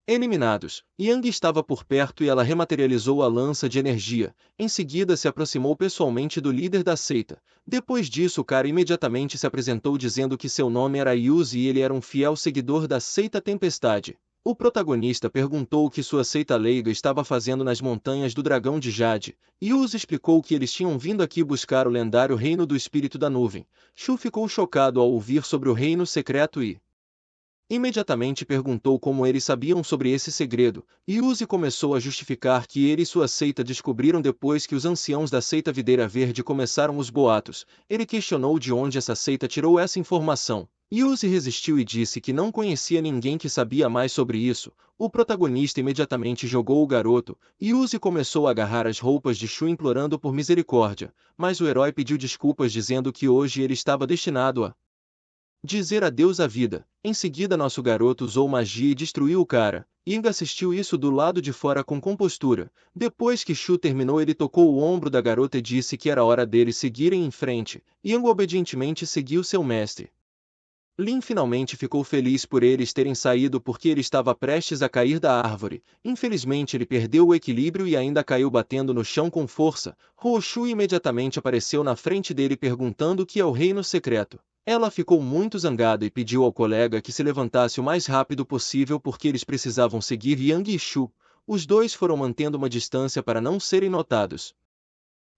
eliminados. Yang estava por perto e ela rematerializou a lança de energia. Em seguida se aproximou pessoalmente do líder da seita. Depois disso o cara imediatamente se apresentou dizendo que seu nome era Yuzi e ele era um fiel seguidor da seita Tempestade. O protagonista perguntou o que sua seita leiga estava fazendo nas montanhas do Dragão de Jade. Yuzi explicou que eles tinham vindo aqui buscar o lendário Reino do Espírito da Nuvem. Shu ficou chocado ao ouvir sobre o reino secreto e imediatamente perguntou como eles sabiam sobre esse segredo. Yuzi começou a justificar que ele e sua seita descobriram depois que os anciãos da seita Videira Verde começaram os boatos. Ele questionou de onde essa seita tirou essa informação. Yuzi resistiu e disse que não conhecia ninguém que sabia mais sobre isso. O protagonista imediatamente jogou o garoto. Yuzi começou a agarrar as roupas de Shu implorando por misericórdia, mas o herói pediu desculpas dizendo que hoje ele estava destinado a dizer adeus à vida. Em seguida nosso garoto usou magia e destruiu o cara. Yang assistiu isso do lado de fora com compostura. Depois que Shu terminou ele tocou o ombro da garota e disse que era hora deles seguirem em frente. Yang obedientemente seguiu seu mestre. Lin finalmente ficou feliz por eles terem saído porque ele estava prestes a cair da árvore. Infelizmente ele perdeu o equilíbrio e ainda caiu batendo no chão com força. Shu imediatamente apareceu na frente dele perguntando o que é o reino secreto. Ela ficou muito zangada e pediu ao colega que se levantasse o mais rápido possível porque eles precisavam seguir Yang e Shu. Os dois foram mantendo uma distância para não serem notados.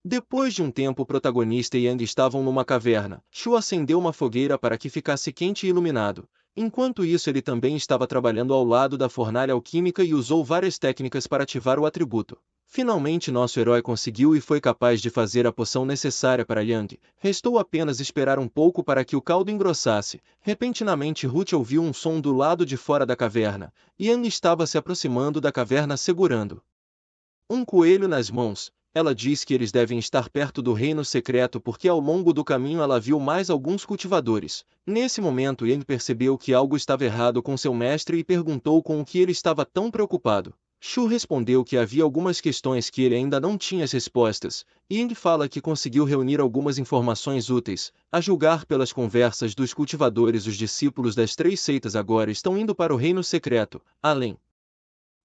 Depois de um tempo o protagonista e Yang estavam numa caverna. Shu acendeu uma fogueira para que ficasse quente e iluminado. Enquanto isso ele também estava trabalhando ao lado da fornalha alquímica e usou várias técnicas para ativar o atributo. Finalmente nosso herói conseguiu e foi capaz de fazer a poção necessária para Yang. Restou apenas esperar um pouco para que o caldo engrossasse. Repentinamente Ruth ouviu um som do lado de fora da caverna. Yang estava se aproximando da caverna segurando um coelho nas mãos. Ela diz que eles devem estar perto do reino secreto porque ao longo do caminho ela viu mais alguns cultivadores. Nesse momento Yang percebeu que algo estava errado com seu mestre e perguntou com o que ele estava tão preocupado. Shu respondeu que havia algumas questões que ele ainda não tinha as respostas. Yang fala que conseguiu reunir algumas informações úteis. A julgar pelas conversas dos cultivadores, os discípulos das três seitas agora estão indo para o reino secreto. Além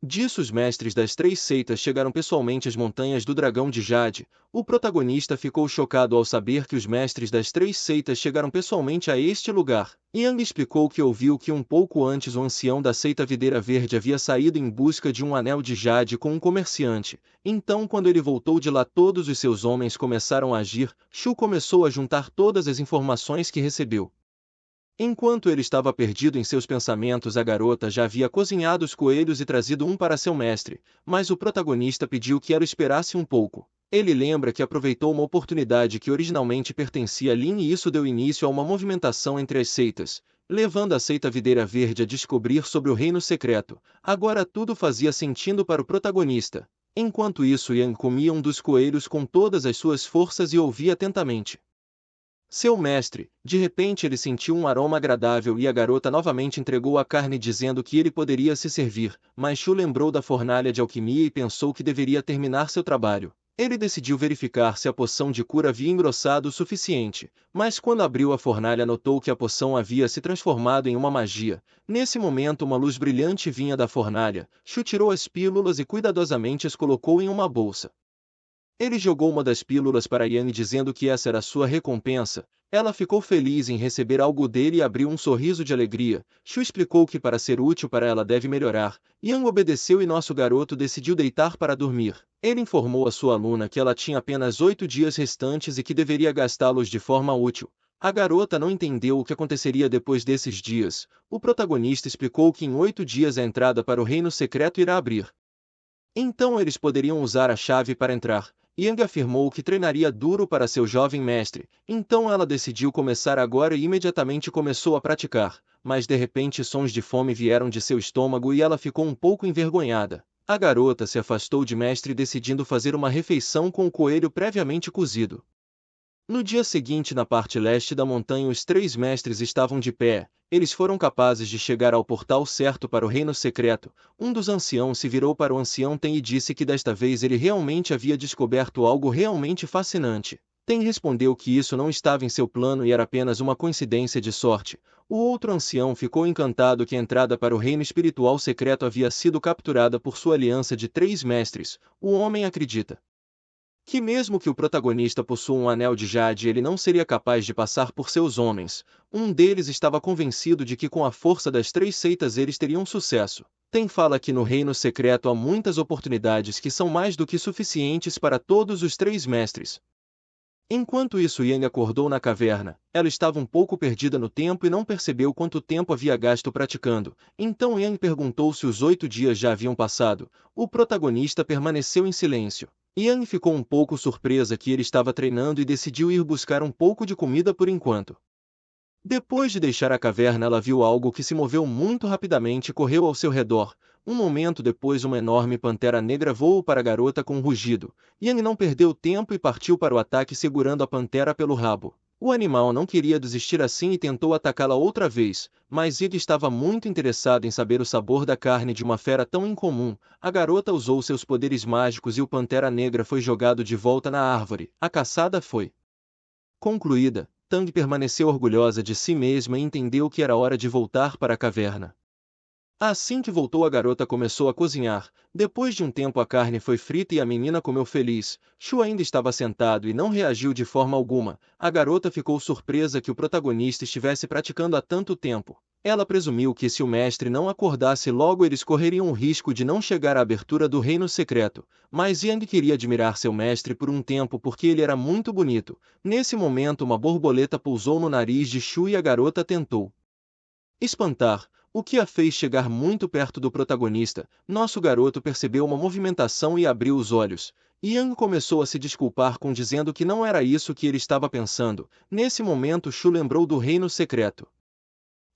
disso, os mestres das três seitas chegaram pessoalmente às montanhas do Dragão de Jade. O protagonista ficou chocado ao saber que os mestres das três seitas chegaram pessoalmente a este lugar. Yang explicou que ouviu que um pouco antes o ancião da seita Videira Verde havia saído em busca de um anel de Jade com um comerciante. Então, quando ele voltou de lá, todos os seus homens começaram a agir. Shu começou a juntar todas as informações que recebeu. Enquanto ele estava perdido em seus pensamentos, a garota já havia cozinhado os coelhos e trazido um para seu mestre, mas o protagonista pediu que ela esperasse um pouco. Ele lembra que aproveitou uma oportunidade que originalmente pertencia a Lin e isso deu início a uma movimentação entre as seitas, levando a seita Videira Verde a descobrir sobre o reino secreto. Agora tudo fazia sentido para o protagonista. Enquanto isso, Yang comia um dos coelhos com todas as suas forças e ouvia atentamente seu mestre. De repente ele sentiu um aroma agradável e a garota novamente entregou a carne dizendo que ele poderia se servir, mas Shu lembrou da fornalha de alquimia e pensou que deveria terminar seu trabalho. Ele decidiu verificar se a poção de cura havia engrossado o suficiente, mas quando abriu a fornalha notou que a poção havia se transformado em uma magia. Nesse momento uma luz brilhante vinha da fornalha. Shu tirou as pílulas e cuidadosamente as colocou em uma bolsa. Ele jogou uma das pílulas para Yang dizendo que essa era sua recompensa. Ela ficou feliz em receber algo dele e abriu um sorriso de alegria. Shu explicou que para ser útil para ela deve melhorar. Yang obedeceu e nosso garoto decidiu deitar para dormir. Ele informou a sua aluna que ela tinha apenas 8 dias restantes e que deveria gastá-los de forma útil. A garota não entendeu o que aconteceria depois desses dias. O protagonista explicou que em 8 dias a entrada para o reino secreto irá abrir. Então eles poderiam usar a chave para entrar. Yang afirmou que treinaria duro para seu jovem mestre, então ela decidiu começar agora e imediatamente começou a praticar, mas de repente sons de fome vieram de seu estômago e ela ficou um pouco envergonhada. A garota se afastou de mestre decidindo fazer uma refeição com o coelho previamente cozido. No dia seguinte, na parte leste da montanha, os 3 mestres estavam de pé. Eles foram capazes de chegar ao portal certo para o reino secreto. Um dos anciãos se virou para o ancião Ten e disse que desta vez ele realmente havia descoberto algo realmente fascinante. Ten respondeu que isso não estava em seu plano e era apenas uma coincidência de sorte. O outro ancião ficou encantado que a entrada para o reino espiritual secreto havia sido capturada por sua aliança de 3 mestres. O homem acredita que mesmo que o protagonista possua um anel de jade, ele não seria capaz de passar por seus homens. Um deles estava convencido de que com a força das 3 seitas eles teriam sucesso. Tem fala que no reino secreto há muitas oportunidades que são mais do que suficientes para todos os 3 mestres. Enquanto isso, Yang acordou na caverna. Ela estava um pouco perdida no tempo e não percebeu quanto tempo havia gasto praticando. Então Yang perguntou se os 8 dias já haviam passado. O protagonista permaneceu em silêncio. Yang ficou um pouco surpresa que ele estava treinando e decidiu ir buscar um pouco de comida por enquanto. Depois de deixar a caverna, ela viu algo que se moveu muito rapidamente e correu ao seu redor. Um momento depois, uma enorme pantera negra voou para a garota com um rugido. Yang não perdeu tempo e partiu para o ataque segurando a pantera pelo rabo. O animal não queria desistir assim e tentou atacá-la outra vez, mas Yang estava muito interessado em saber o sabor da carne de uma fera tão incomum. A garota usou seus poderes mágicos e o pantera negra foi jogado de volta na árvore. A caçada foi concluída. Tang permaneceu orgulhosa de si mesma e entendeu que era hora de voltar para a caverna. Assim que voltou, a garota começou a cozinhar. Depois de um tempo, a carne foi frita e a menina comeu feliz. Shu ainda estava sentado e não reagiu de forma alguma. A garota ficou surpresa que o protagonista estivesse praticando há tanto tempo. Ela presumiu que se o mestre não acordasse logo, eles correriam o risco de não chegar à abertura do reino secreto. Mas Yang queria admirar seu mestre por um tempo porque ele era muito bonito. Nesse momento, uma borboleta pousou no nariz de Shu e a garota tentou espantar, o que a fez chegar muito perto do protagonista. Nosso garoto percebeu uma movimentação e abriu os olhos. Yang começou a se desculpar dizendo que não era isso que ele estava pensando. Nesse momento, Shu lembrou do reino secreto.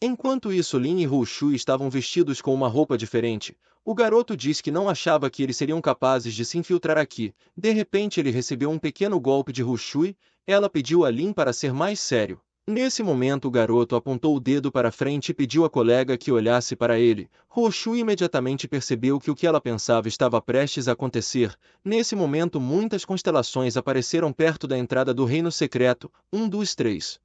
Enquanto isso, Lin e Hu-Shu estavam vestidos com uma roupa diferente. O garoto disse que não achava que eles seriam capazes de se infiltrar aqui. De repente, ele recebeu um pequeno golpe de Hu-Shu. Ela pediu a Lin para ser mais sério. Nesse momento, o garoto apontou o dedo para frente e pediu à colega que olhasse para ele. Hu-Shu imediatamente percebeu que o que ela pensava estava prestes a acontecer. Nesse momento, muitas constelações apareceram perto da entrada do reino secreto. Um dos 3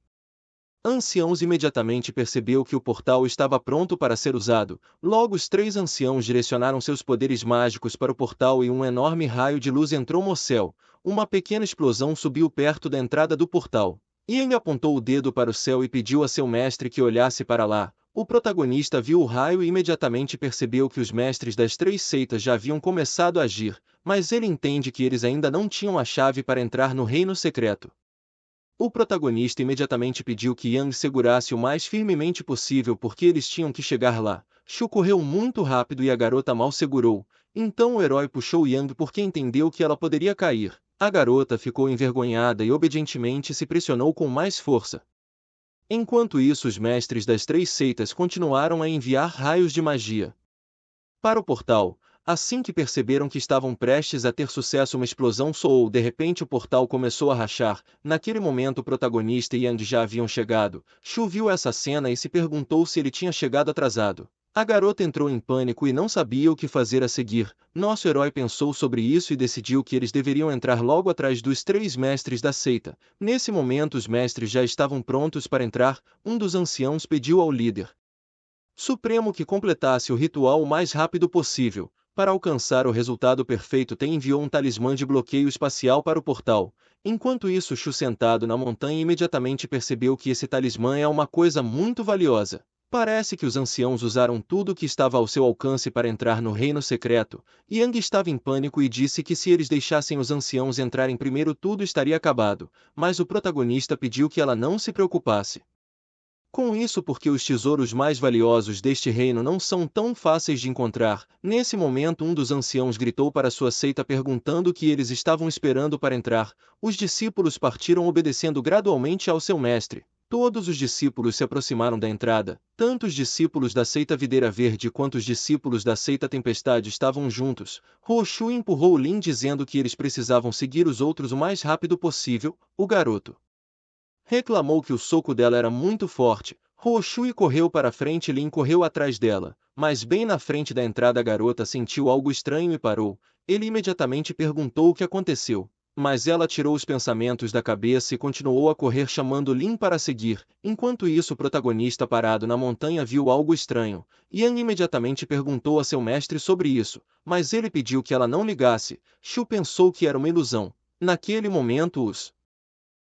anciãos imediatamente percebeu que o portal estava pronto para ser usado. Logo, os 3 anciãos direcionaram seus poderes mágicos para o portal e um enorme raio de luz entrou no céu. Uma pequena explosão subiu perto da entrada do portal. Yang apontou o dedo para o céu e pediu a seu mestre que olhasse para lá. O protagonista viu o raio e imediatamente percebeu que os mestres das 3 seitas já haviam começado a agir, mas ele entende que eles ainda não tinham a chave para entrar no reino secreto. O protagonista imediatamente pediu que Yang segurasse o mais firmemente possível porque eles tinham que chegar lá. Shu correu muito rápido e a garota mal segurou. Então o herói puxou Yang porque entendeu que ela poderia cair. A garota ficou envergonhada e obedientemente se pressionou com mais força. Enquanto isso, os mestres das 3 seitas continuaram a enviar raios de magia para o portal. Assim que perceberam que estavam prestes a ter sucesso, uma explosão soou. De repente, o portal começou a rachar. Naquele momento, o protagonista e Yang já haviam chegado. Shu viu essa cena e se perguntou se ele tinha chegado atrasado. A garota entrou em pânico e não sabia o que fazer a seguir. Nosso herói pensou sobre isso e decidiu que eles deveriam entrar logo atrás dos 3 mestres da seita. Nesse momento, os mestres já estavam prontos para entrar. Um dos anciãos pediu ao líder supremo que completasse o ritual o mais rápido possível. Para alcançar o resultado perfeito, Ten enviou um talismã de bloqueio espacial para o portal. Enquanto isso, Shu, sentado na montanha, imediatamente percebeu que esse talismã é uma coisa muito valiosa. Parece que os anciãos usaram tudo o que estava ao seu alcance para entrar no reino secreto. Yang estava em pânico e disse que se eles deixassem os anciãos entrarem primeiro, tudo estaria acabado. Mas o protagonista pediu que ela não se preocupasse com isso porque os tesouros mais valiosos deste reino não são tão fáceis de encontrar. Nesse momento, um dos anciãos gritou para sua seita perguntando o que eles estavam esperando para entrar. Os discípulos partiram obedecendo gradualmente ao seu mestre. Todos os discípulos se aproximaram da entrada, tanto os discípulos da seita Videira Verde quanto os discípulos da seita Tempestade estavam juntos. Roshu empurrou Lin dizendo que eles precisavam seguir os outros o mais rápido possível. O garoto reclamou que o soco dela era muito forte. Roshui correu para frente e Lin correu atrás dela, mas bem na frente da entrada a garota sentiu algo estranho e parou. Ele imediatamente perguntou o que aconteceu, mas ela tirou os pensamentos da cabeça e continuou a correr chamando Lin para seguir. Enquanto isso, o protagonista parado na montanha viu algo estranho. Yang imediatamente perguntou a seu mestre sobre isso, mas ele pediu que ela não ligasse. Shu pensou que era uma ilusão. Naquele momento os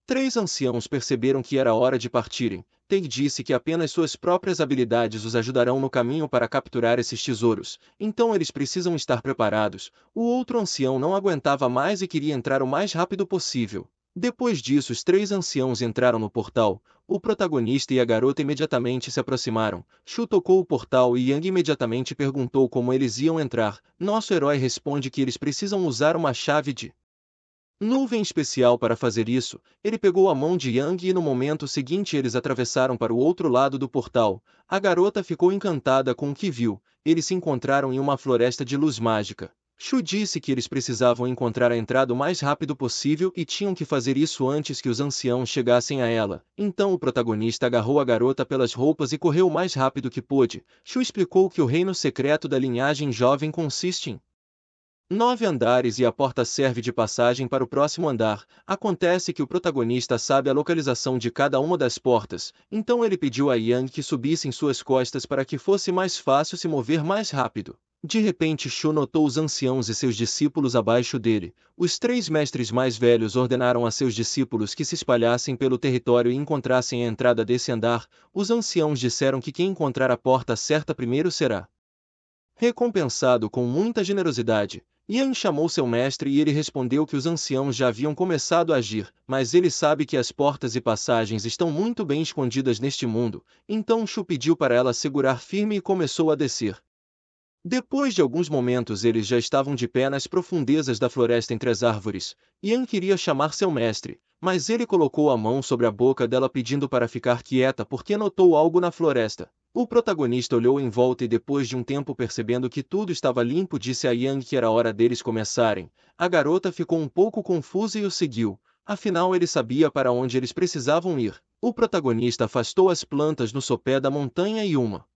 três anciãos perceberam que era hora de partirem. Tei disse que apenas suas próprias habilidades os ajudarão no caminho para capturar esses tesouros, então eles precisam estar preparados. O outro ancião não aguentava mais e queria entrar o mais rápido possível. Depois disso, os três anciãos entraram no portal. O protagonista e a garota imediatamente se aproximaram. Shu tocou o portal e Yang imediatamente perguntou como eles iam entrar. Nosso herói responde que eles precisam usar uma chave de nuvem especial para fazer isso. Ele pegou a mão de Yang e no momento seguinte eles atravessaram para o outro lado do portal. A garota ficou encantada com o que viu. Eles se encontraram em uma floresta de luz mágica. Shu disse que eles precisavam encontrar a entrada o mais rápido possível e tinham que fazer isso antes que os anciãos chegassem a ela. Então o protagonista agarrou a garota pelas roupas e correu o mais rápido que pôde. Shu explicou que o reino secreto da linhagem jovem consiste em 9 andares e a porta serve de passagem para o próximo andar. Acontece que o protagonista sabe a localização de cada uma das portas, então ele pediu a Yang que subisse em suas costas para que fosse mais fácil se mover mais rápido. De repente Shu notou os anciãos e seus discípulos abaixo dele. Os três mestres mais velhos ordenaram a seus discípulos que se espalhassem pelo território e encontrassem a entrada desse andar. Os anciãos disseram que quem encontrar a porta certa primeiro será recompensado com muita generosidade. Yang chamou seu mestre e ele respondeu que os anciãos já haviam começado a agir, mas ele sabe que as portas e passagens estão muito bem escondidas neste mundo, então Shu pediu para ela segurar firme e começou a descer. Depois de alguns momentos eles já estavam de pé nas profundezas da floresta entre as árvores. Yang queria chamar seu mestre, mas ele colocou a mão sobre a boca dela pedindo para ficar quieta porque notou algo na floresta. O protagonista olhou em volta e depois de um tempo percebendo que tudo estava limpo disse a Yang que era hora deles começarem. A garota ficou um pouco confusa e o seguiu, afinal ele sabia para onde eles precisavam ir. O protagonista afastou as plantas no sopé da montanha e uma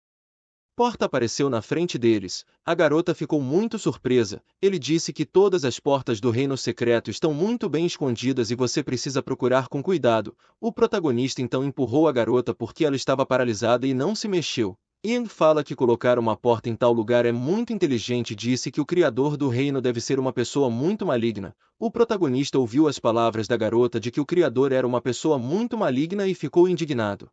porta apareceu na frente deles. A garota ficou muito surpresa. Ele disse que todas as portas do reino secreto estão muito bem escondidas e você precisa procurar com cuidado. O protagonista então empurrou a garota porque ela estava paralisada e não se mexeu. Yang fala que colocar uma porta em tal lugar é muito inteligente e disse que o criador do reino deve ser uma pessoa muito maligna. O protagonista ouviu as palavras da garota de que o criador era uma pessoa muito maligna e ficou indignado.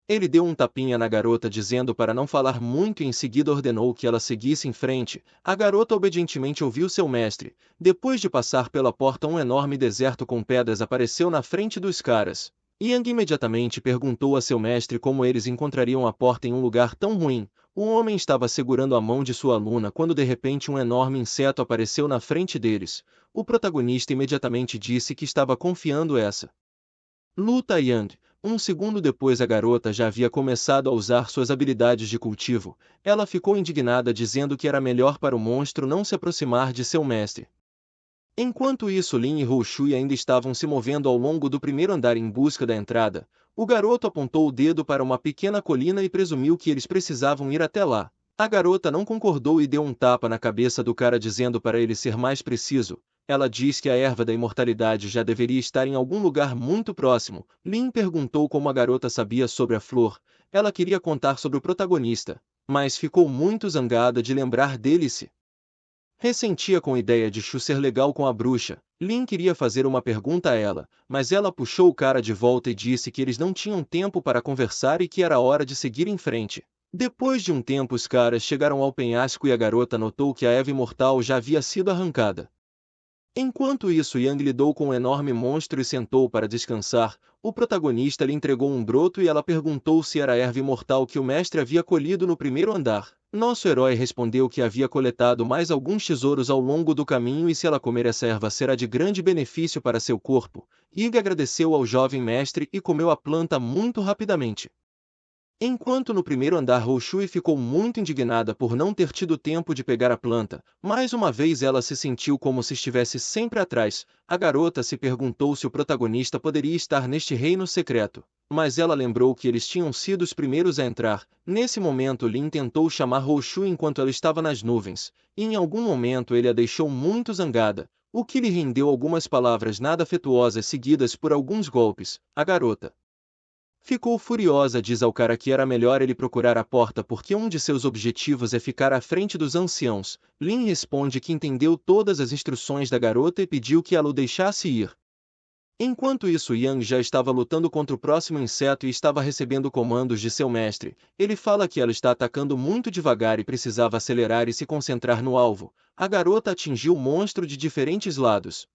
Ele deu um tapinha na garota dizendo para não falar muito e em seguida ordenou que ela seguisse em frente. A garota obedientemente ouviu seu mestre. Depois de passar pela porta um enorme deserto com pedras apareceu na frente dos caras. Yang imediatamente perguntou a seu mestre como eles encontrariam a porta em um lugar tão ruim. O homem estava segurando a mão de sua aluna quando de repente um enorme inseto apareceu na frente deles. O protagonista imediatamente disse que estava confiando essa luta a Yang. Um segundo depois a garota já havia começado a usar suas habilidades de cultivo. Ela ficou indignada dizendo que era melhor para o monstro não se aproximar de seu mestre. Enquanto isso Lin e Roshui ainda estavam se movendo ao longo do primeiro andar em busca da entrada. O garoto apontou o dedo para uma pequena colina e presumiu que eles precisavam ir até lá. A garota não concordou e deu um tapa na cabeça do cara dizendo para ele ser mais preciso. Ela diz que a erva da imortalidade já deveria estar em algum lugar muito próximo. Lin perguntou como a garota sabia sobre a flor. Ela queria contar sobre o protagonista, mas ficou muito zangada de lembrar dele e se ressentia com a ideia de Shu ser legal com a bruxa. Lin queria fazer uma pergunta a ela, mas ela puxou o cara de volta e disse que eles não tinham tempo para conversar e que era hora de seguir em frente. Depois de um tempo os caras chegaram ao penhasco e a garota notou que a erva imortal já havia sido arrancada. Enquanto isso, Yang lidou com um enorme monstro e sentou para descansar. O protagonista lhe entregou um broto e ela perguntou se era a erva imortal que o mestre havia colhido no primeiro andar. Nosso herói respondeu que havia coletado mais alguns tesouros ao longo do caminho e se ela comer essa erva será de grande benefício para seu corpo. Yang agradeceu ao jovem mestre e comeu a planta muito rapidamente. Enquanto no primeiro andar Houshui ficou muito indignada por não ter tido tempo de pegar a planta, mais uma vez ela se sentiu como se estivesse sempre atrás. A garota se perguntou se o protagonista poderia estar neste reino secreto, mas ela lembrou que eles tinham sido os primeiros a entrar. Nesse momento Lin tentou chamar Houshui enquanto ela estava nas nuvens, e em algum momento ele a deixou muito zangada, o que lhe rendeu algumas palavras nada afetuosas seguidas por alguns golpes. A garota ficou furiosa, diz ao cara que era melhor ele procurar a porta porque um de seus objetivos é ficar à frente dos anciãos. Lin responde que entendeu todas as instruções da garota e pediu que ela o deixasse ir. Enquanto isso, Yang já estava lutando contra o próximo inseto e estava recebendo comandos de seu mestre. Ele fala que ela está atacando muito devagar e precisava acelerar e se concentrar no alvo. A garota atingiu o monstro de diferentes lados.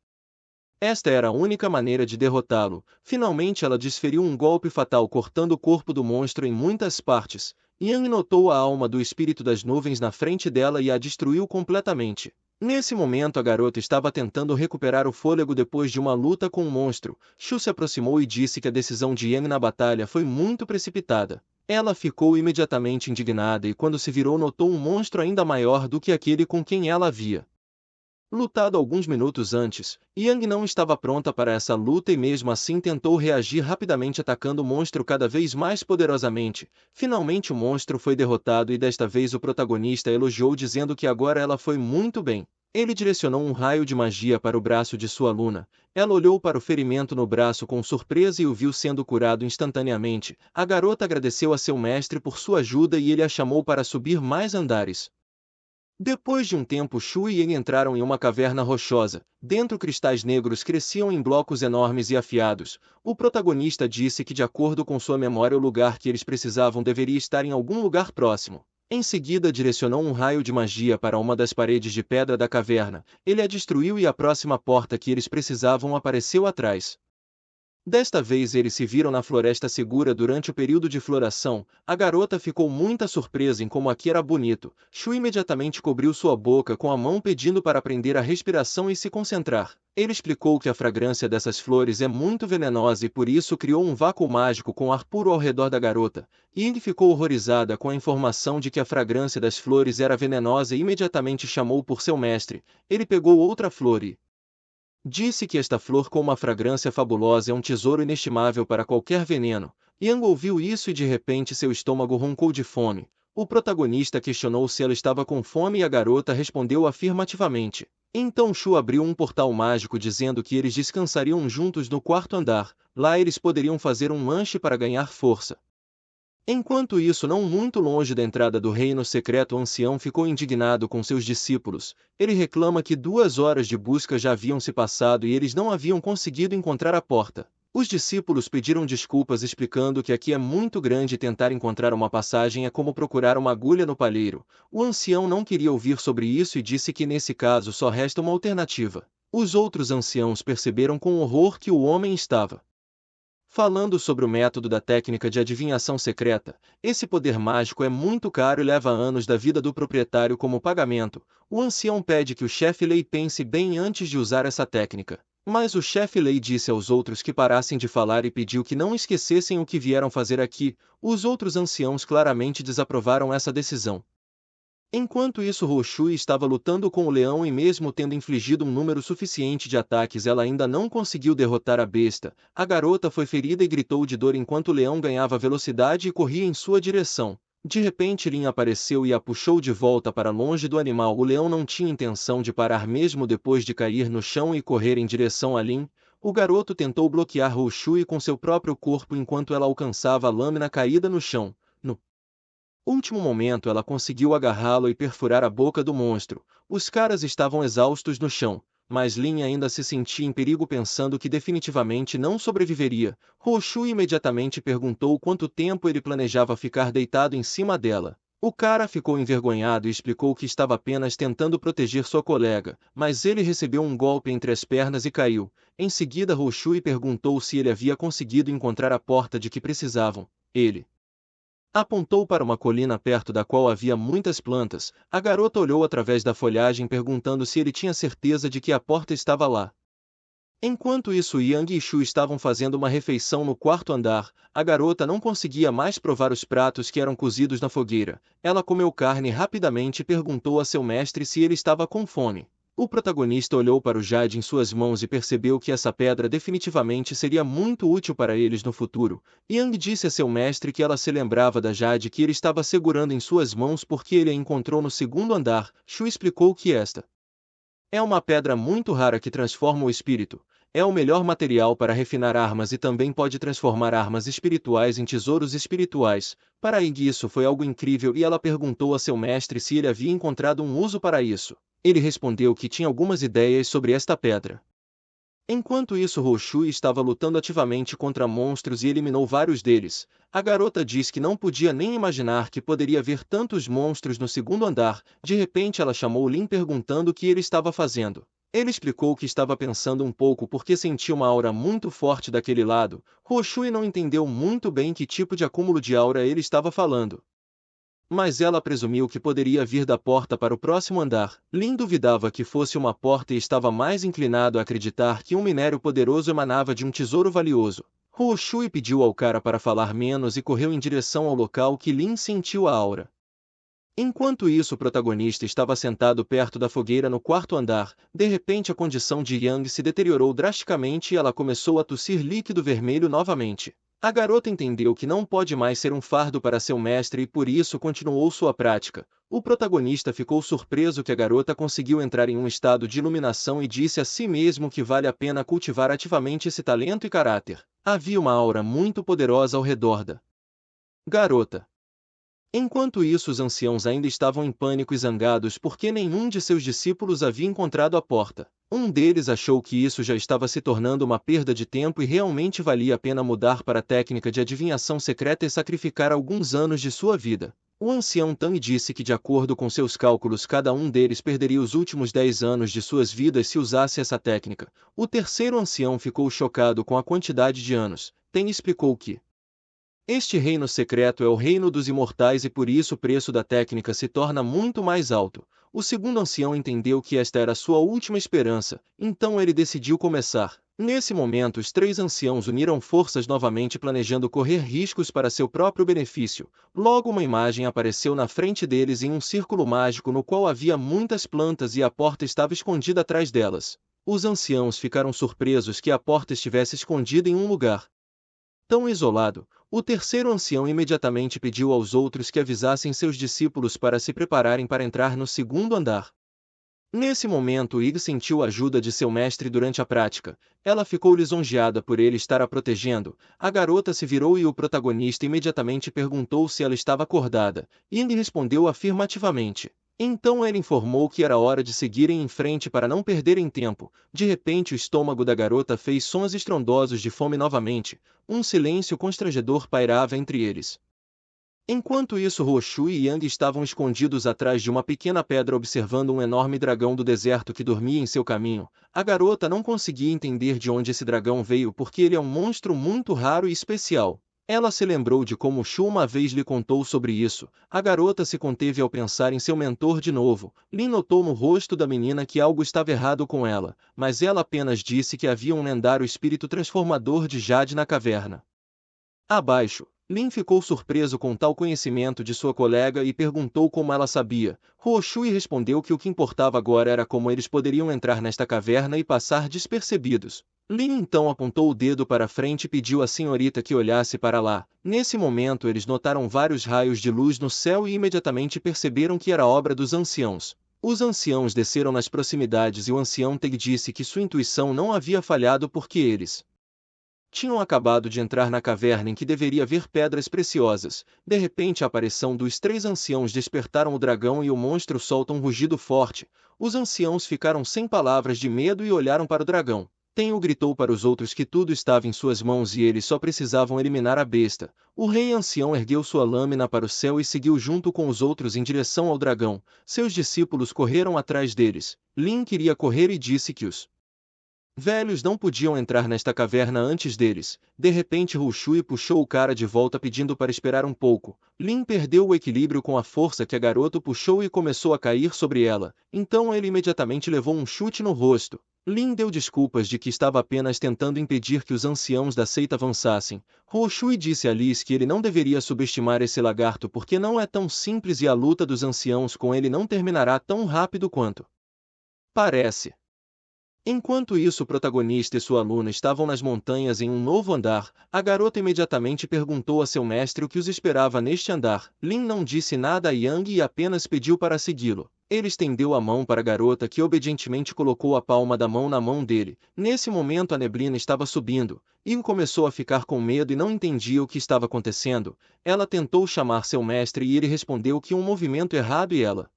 Esta era a única maneira de derrotá-lo. Finalmente ela desferiu um golpe fatal cortando o corpo do monstro em muitas partes. Yang notou a alma do espírito das nuvens na frente dela e a destruiu completamente. Nesse momento a garota estava tentando recuperar o fôlego depois de uma luta com o monstro. Shu se aproximou e disse que a decisão de Yang na batalha foi muito precipitada. Ela ficou imediatamente indignada e quando se virou notou um monstro ainda maior do que aquele com quem ela havia lutado alguns minutos antes. Yang não estava pronta para essa luta e mesmo assim tentou reagir rapidamente atacando o monstro cada vez mais poderosamente. Finalmente o monstro foi derrotado e desta vez o protagonista elogiou dizendo que agora ela foi muito bem. Ele direcionou um raio de magia para o braço de sua aluna. Ela olhou para o ferimento no braço com surpresa e o viu sendo curado instantaneamente. A garota agradeceu a seu mestre por sua ajuda e ele a chamou para subir mais andares. Depois de um tempo, Shu e Yang entraram em uma caverna rochosa. Dentro, cristais negros cresciam em blocos enormes e afiados. O protagonista disse que, de acordo com sua memória, o lugar que eles precisavam deveria estar em algum lugar próximo. Em seguida, direcionou um raio de magia para uma das paredes de pedra da caverna. Ele a destruiu e a próxima porta que eles precisavam apareceu atrás. Desta vez eles se viram na floresta segura durante o período de floração. A garota ficou muito surpresa em como aqui era bonito. Shu imediatamente cobriu sua boca com a mão pedindo para prender a respiração e se concentrar. Ele explicou que a fragrância dessas flores é muito venenosa e por isso criou um vácuo mágico com ar puro ao redor da garota. Ying ficou horrorizada com a informação de que a fragrância das flores era venenosa e imediatamente chamou por seu mestre. Ele pegou outra flor e disse que esta flor com uma fragrância fabulosa é um tesouro inestimável para qualquer veneno. Yang ouviu isso e de repente seu estômago roncou de fome. O protagonista questionou se ela estava com fome e a garota respondeu afirmativamente. Então Shu abriu um portal mágico dizendo que eles descansariam juntos no quarto andar. Lá eles poderiam fazer um lanche para ganhar força. Enquanto isso, não muito longe da entrada do reino secreto, o ancião ficou indignado com seus discípulos. Ele reclama que 2 horas de busca já haviam se passado e eles não haviam conseguido encontrar a porta. Os discípulos pediram desculpas explicando que aqui é muito grande e tentar encontrar uma passagem é como procurar uma agulha no palheiro. O ancião não queria ouvir sobre isso e disse que nesse caso só resta uma alternativa. Os outros anciãos perceberam com horror que o homem estava falando sobre o método da técnica de adivinhação secreta. Esse poder mágico é muito caro e leva anos da vida do proprietário como pagamento. O ancião pede que o chefe Lei pense bem antes de usar essa técnica. Mas o chefe Lei disse aos outros que parassem de falar e pediu que não esquecessem o que vieram fazer aqui. Os outros anciãos claramente desaprovaram essa decisão. Enquanto isso, Houshui estava lutando com o leão e mesmo tendo infligido um número suficiente de ataques, ela ainda não conseguiu derrotar a besta. A garota foi ferida e gritou de dor enquanto o leão ganhava velocidade e corria em sua direção. De repente Lin apareceu e a puxou de volta para longe do animal. O leão não tinha intenção de parar mesmo depois de cair no chão e correr em direção a Lin. O garoto tentou bloquear Houshui com seu próprio corpo enquanto ela alcançava a lâmina caída no chão. No último momento ela conseguiu agarrá-lo e perfurar a boca do monstro. Os caras estavam exaustos no chão, mas Lin ainda se sentia em perigo pensando que definitivamente não sobreviveria. Houshui imediatamente perguntou quanto tempo ele planejava ficar deitado em cima dela. O cara ficou envergonhado e explicou que estava apenas tentando proteger sua colega, mas ele recebeu um golpe entre as pernas e caiu. Em seguida Roshui perguntou se ele havia conseguido encontrar a porta de que precisavam. Ele apontou para uma colina perto da qual havia muitas plantas. A garota olhou através da folhagem perguntando se ele tinha certeza de que a porta estava lá. Enquanto isso Yang e Shu estavam fazendo uma refeição no quarto andar, a garota não conseguia mais provar os pratos que eram cozidos na fogueira. Ela comeu carne rapidamente e perguntou a seu mestre se ele estava com fome. O protagonista olhou para o jade em suas mãos e percebeu que essa pedra definitivamente seria muito útil para eles no futuro. Yang disse a seu mestre que ela se lembrava da jade que ele estava segurando em suas mãos porque ele a encontrou no segundo andar. Shu explicou que esta é uma pedra muito rara que transforma o espírito. É o melhor material para refinar armas e também pode transformar armas espirituais em tesouros espirituais. Para Ig isso foi algo incrível e ela perguntou a seu mestre se ele havia encontrado um uso para isso. Ele respondeu que tinha algumas ideias sobre esta pedra. Enquanto isso Roshui estava lutando ativamente contra monstros e eliminou vários deles. A garota diz que não podia nem imaginar que poderia ver tantos monstros no segundo andar. De repente ela chamou Lin perguntando o que ele estava fazendo. Ele explicou que estava pensando um pouco porque sentia uma aura muito forte daquele lado. Roshui não entendeu muito bem que tipo de acúmulo de aura ele estava falando, mas ela presumiu que poderia vir da porta para o próximo andar. Lin duvidava que fosse uma porta e estava mais inclinado a acreditar que um minério poderoso emanava de um tesouro valioso. Roshui pediu ao cara para falar menos e correu em direção ao local que Lin sentiu a aura. Enquanto isso o protagonista estava sentado perto da fogueira no quarto andar. De repente a condição de Yang se deteriorou drasticamente e ela começou a tossir líquido vermelho novamente. A garota entendeu que não pode mais ser um fardo para seu mestre e por isso continuou sua prática. O protagonista ficou surpreso que a garota conseguiu entrar em um estado de iluminação e disse a si mesmo que vale a pena cultivar ativamente esse talento e caráter. Havia uma aura muito poderosa ao redor da garota. Enquanto isso os anciãos ainda estavam em pânico e zangados porque nenhum de seus discípulos havia encontrado a porta. Um deles achou que isso já estava se tornando uma perda de tempo e realmente valia a pena mudar para a técnica de adivinhação secreta e sacrificar alguns anos de sua vida. O ancião Tang disse que de acordo com seus cálculos cada um deles perderia os últimos 10 anos de suas vidas se usasse essa técnica. O terceiro ancião ficou chocado com a quantidade de anos. Tang explicou que este reino secreto é o reino dos imortais e por isso o preço da técnica se torna muito mais alto. O segundo ancião entendeu que esta era sua última esperança, então ele decidiu começar. Nesse momento os três anciãos uniram forças novamente planejando correr riscos para seu próprio benefício. Logo uma imagem apareceu na frente deles em um círculo mágico no qual havia muitas plantas e a porta estava escondida atrás delas. Os anciãos ficaram surpresos que a porta estivesse escondida em um lugar tão isolado. O terceiro ancião imediatamente pediu aos outros que avisassem seus discípulos para se prepararem para entrar no segundo andar. Nesse momento Ig sentiu a ajuda de seu mestre durante a prática. Ela ficou lisonjeada por ele estar a protegendo. A garota se virou e o protagonista imediatamente perguntou se ela estava acordada. Ig respondeu afirmativamente. Então ele informou que era hora de seguirem em frente para não perderem tempo. De repente o estômago da garota fez sons estrondosos de fome novamente. Um silêncio constrangedor pairava entre eles. Enquanto isso Roshui e Yang estavam escondidos atrás de uma pequena pedra observando um enorme dragão do deserto que dormia em seu caminho. A garota não conseguia entender de onde esse dragão veio porque ele é um monstro muito raro e especial. Ela se lembrou de como Shu uma vez lhe contou sobre isso. A garota se conteve ao pensar em seu mentor de novo. Lin notou no rosto da menina que algo estava errado com ela, mas ela apenas disse que havia um lendário espírito transformador de Jade na caverna. Abaixo, Lin ficou surpreso com tal conhecimento de sua colega e perguntou como ela sabia. Roshui respondeu que o que importava agora era como eles poderiam entrar nesta caverna e passar despercebidos. Lin então apontou o dedo para frente e pediu à senhorita que olhasse para lá. Nesse momento eles notaram vários raios de luz no céu e imediatamente perceberam que era obra dos anciãos. Os anciãos desceram nas proximidades e o ancião Teg disse que sua intuição não havia falhado porque eles tinham acabado de entrar na caverna em que deveria haver pedras preciosas. De repente a aparição dos três anciãos despertaram o dragão e o monstro solta um rugido forte. Os anciãos ficaram sem palavras de medo e olharam para o dragão. Tenho gritou para os outros que tudo estava em suas mãos e eles só precisavam eliminar a besta. O rei ancião ergueu sua lâmina para o céu e seguiu junto com os outros em direção ao dragão. Seus discípulos correram atrás deles. Lin queria correr e disse que os velhos não podiam entrar nesta caverna antes deles. De repente Rushui puxou o cara de volta pedindo para esperar um pouco. Lin perdeu o equilíbrio com a força que a garota puxou e começou a cair sobre ela. Então ele imediatamente levou um chute no rosto. Lin deu desculpas de que estava apenas tentando impedir que os anciãos da seita avançassem. Rushui disse a Liz que ele não deveria subestimar esse lagarto porque não é tão simples e a luta dos anciãos com ele não terminará tão rápido quanto parece. Enquanto isso, o protagonista e sua aluna estavam nas montanhas em um novo andar. A garota imediatamente perguntou a seu mestre o que os esperava neste andar. Lin não disse nada a Yang e apenas pediu para segui-lo. Ele estendeu a mão para a garota que obedientemente colocou a palma da mão na mão dele. Nesse momento a neblina estava subindo. Yang começou a ficar com medo e não entendia o que estava acontecendo. Ela tentou chamar seu mestre e ele respondeu que um movimento errado e ela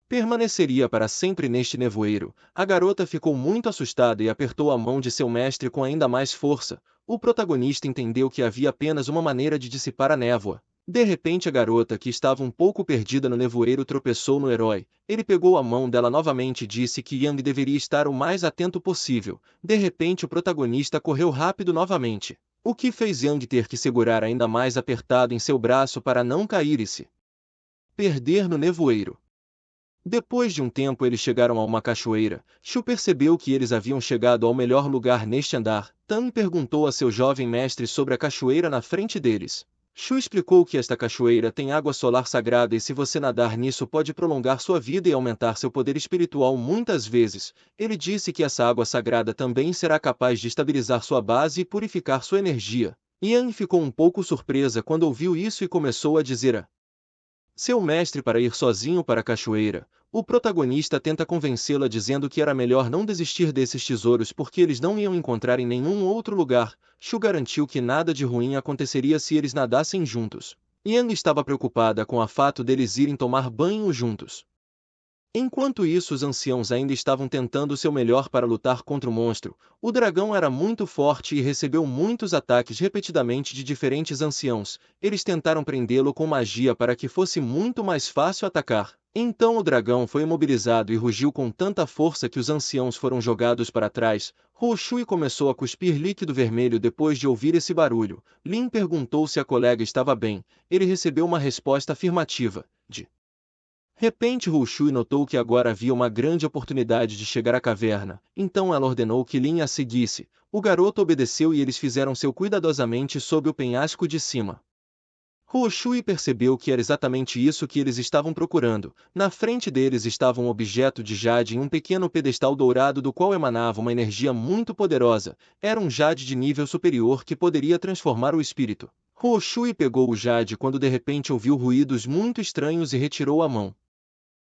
permaneceria para sempre neste nevoeiro. A garota ficou muito assustada e apertou a mão de seu mestre com ainda mais força. O protagonista entendeu que havia apenas uma maneira de dissipar a névoa. De repente a garota, que estava um pouco perdida no nevoeiro, tropeçou no herói. Ele pegou a mão dela novamente e disse que Yang deveria estar o mais atento possível. De repente o protagonista correu rápido novamente, o que fez Yang ter que segurar ainda mais apertado em seu braço para não cair e se perder no nevoeiro. Depois de um tempo eles chegaram a uma cachoeira. Shu percebeu que eles haviam chegado ao melhor lugar neste andar. Tan perguntou a seu jovem mestre sobre a cachoeira na frente deles. Shu explicou que esta cachoeira tem água solar sagrada e se você nadar nisso pode prolongar sua vida e aumentar seu poder espiritual muitas vezes. Ele disse que essa água sagrada também será capaz de estabilizar sua base e purificar sua energia. Yang ficou um pouco surpresa quando ouviu isso e começou a dizer a seu mestre para ir sozinho para a cachoeira. O protagonista tenta convencê-la dizendo que era melhor não desistir desses tesouros porque eles não iam encontrar em nenhum outro lugar. Shu garantiu que nada de ruim aconteceria se eles nadassem juntos. Yang estava preocupada com o fato deles irem tomar banho juntos. Enquanto isso, os anciãos ainda estavam tentando seu melhor para lutar contra o monstro. O dragão era muito forte e recebeu muitos ataques repetidamente de diferentes anciãos. Eles tentaram prendê-lo com magia para que fosse muito mais fácil atacar. Então o dragão foi imobilizado e rugiu com tanta força que os anciãos foram jogados para trás. Rushui começou a cuspir líquido vermelho depois de ouvir esse barulho. Lin perguntou se a colega estava bem. Ele recebeu uma resposta afirmativa. De repente Rushui notou que agora havia uma grande oportunidade de chegar à caverna, então ela ordenou que Lin a seguisse. O garoto obedeceu e eles fizeram-se cuidadosamente sob o penhasco de cima. Rushui percebeu que era exatamente isso que eles estavam procurando. Na frente deles estava um objeto de jade em um pequeno pedestal dourado do qual emanava uma energia muito poderosa. Era um jade de nível superior que poderia transformar o espírito. Rushui pegou o jade quando de repente ouviu ruídos muito estranhos e retirou a mão.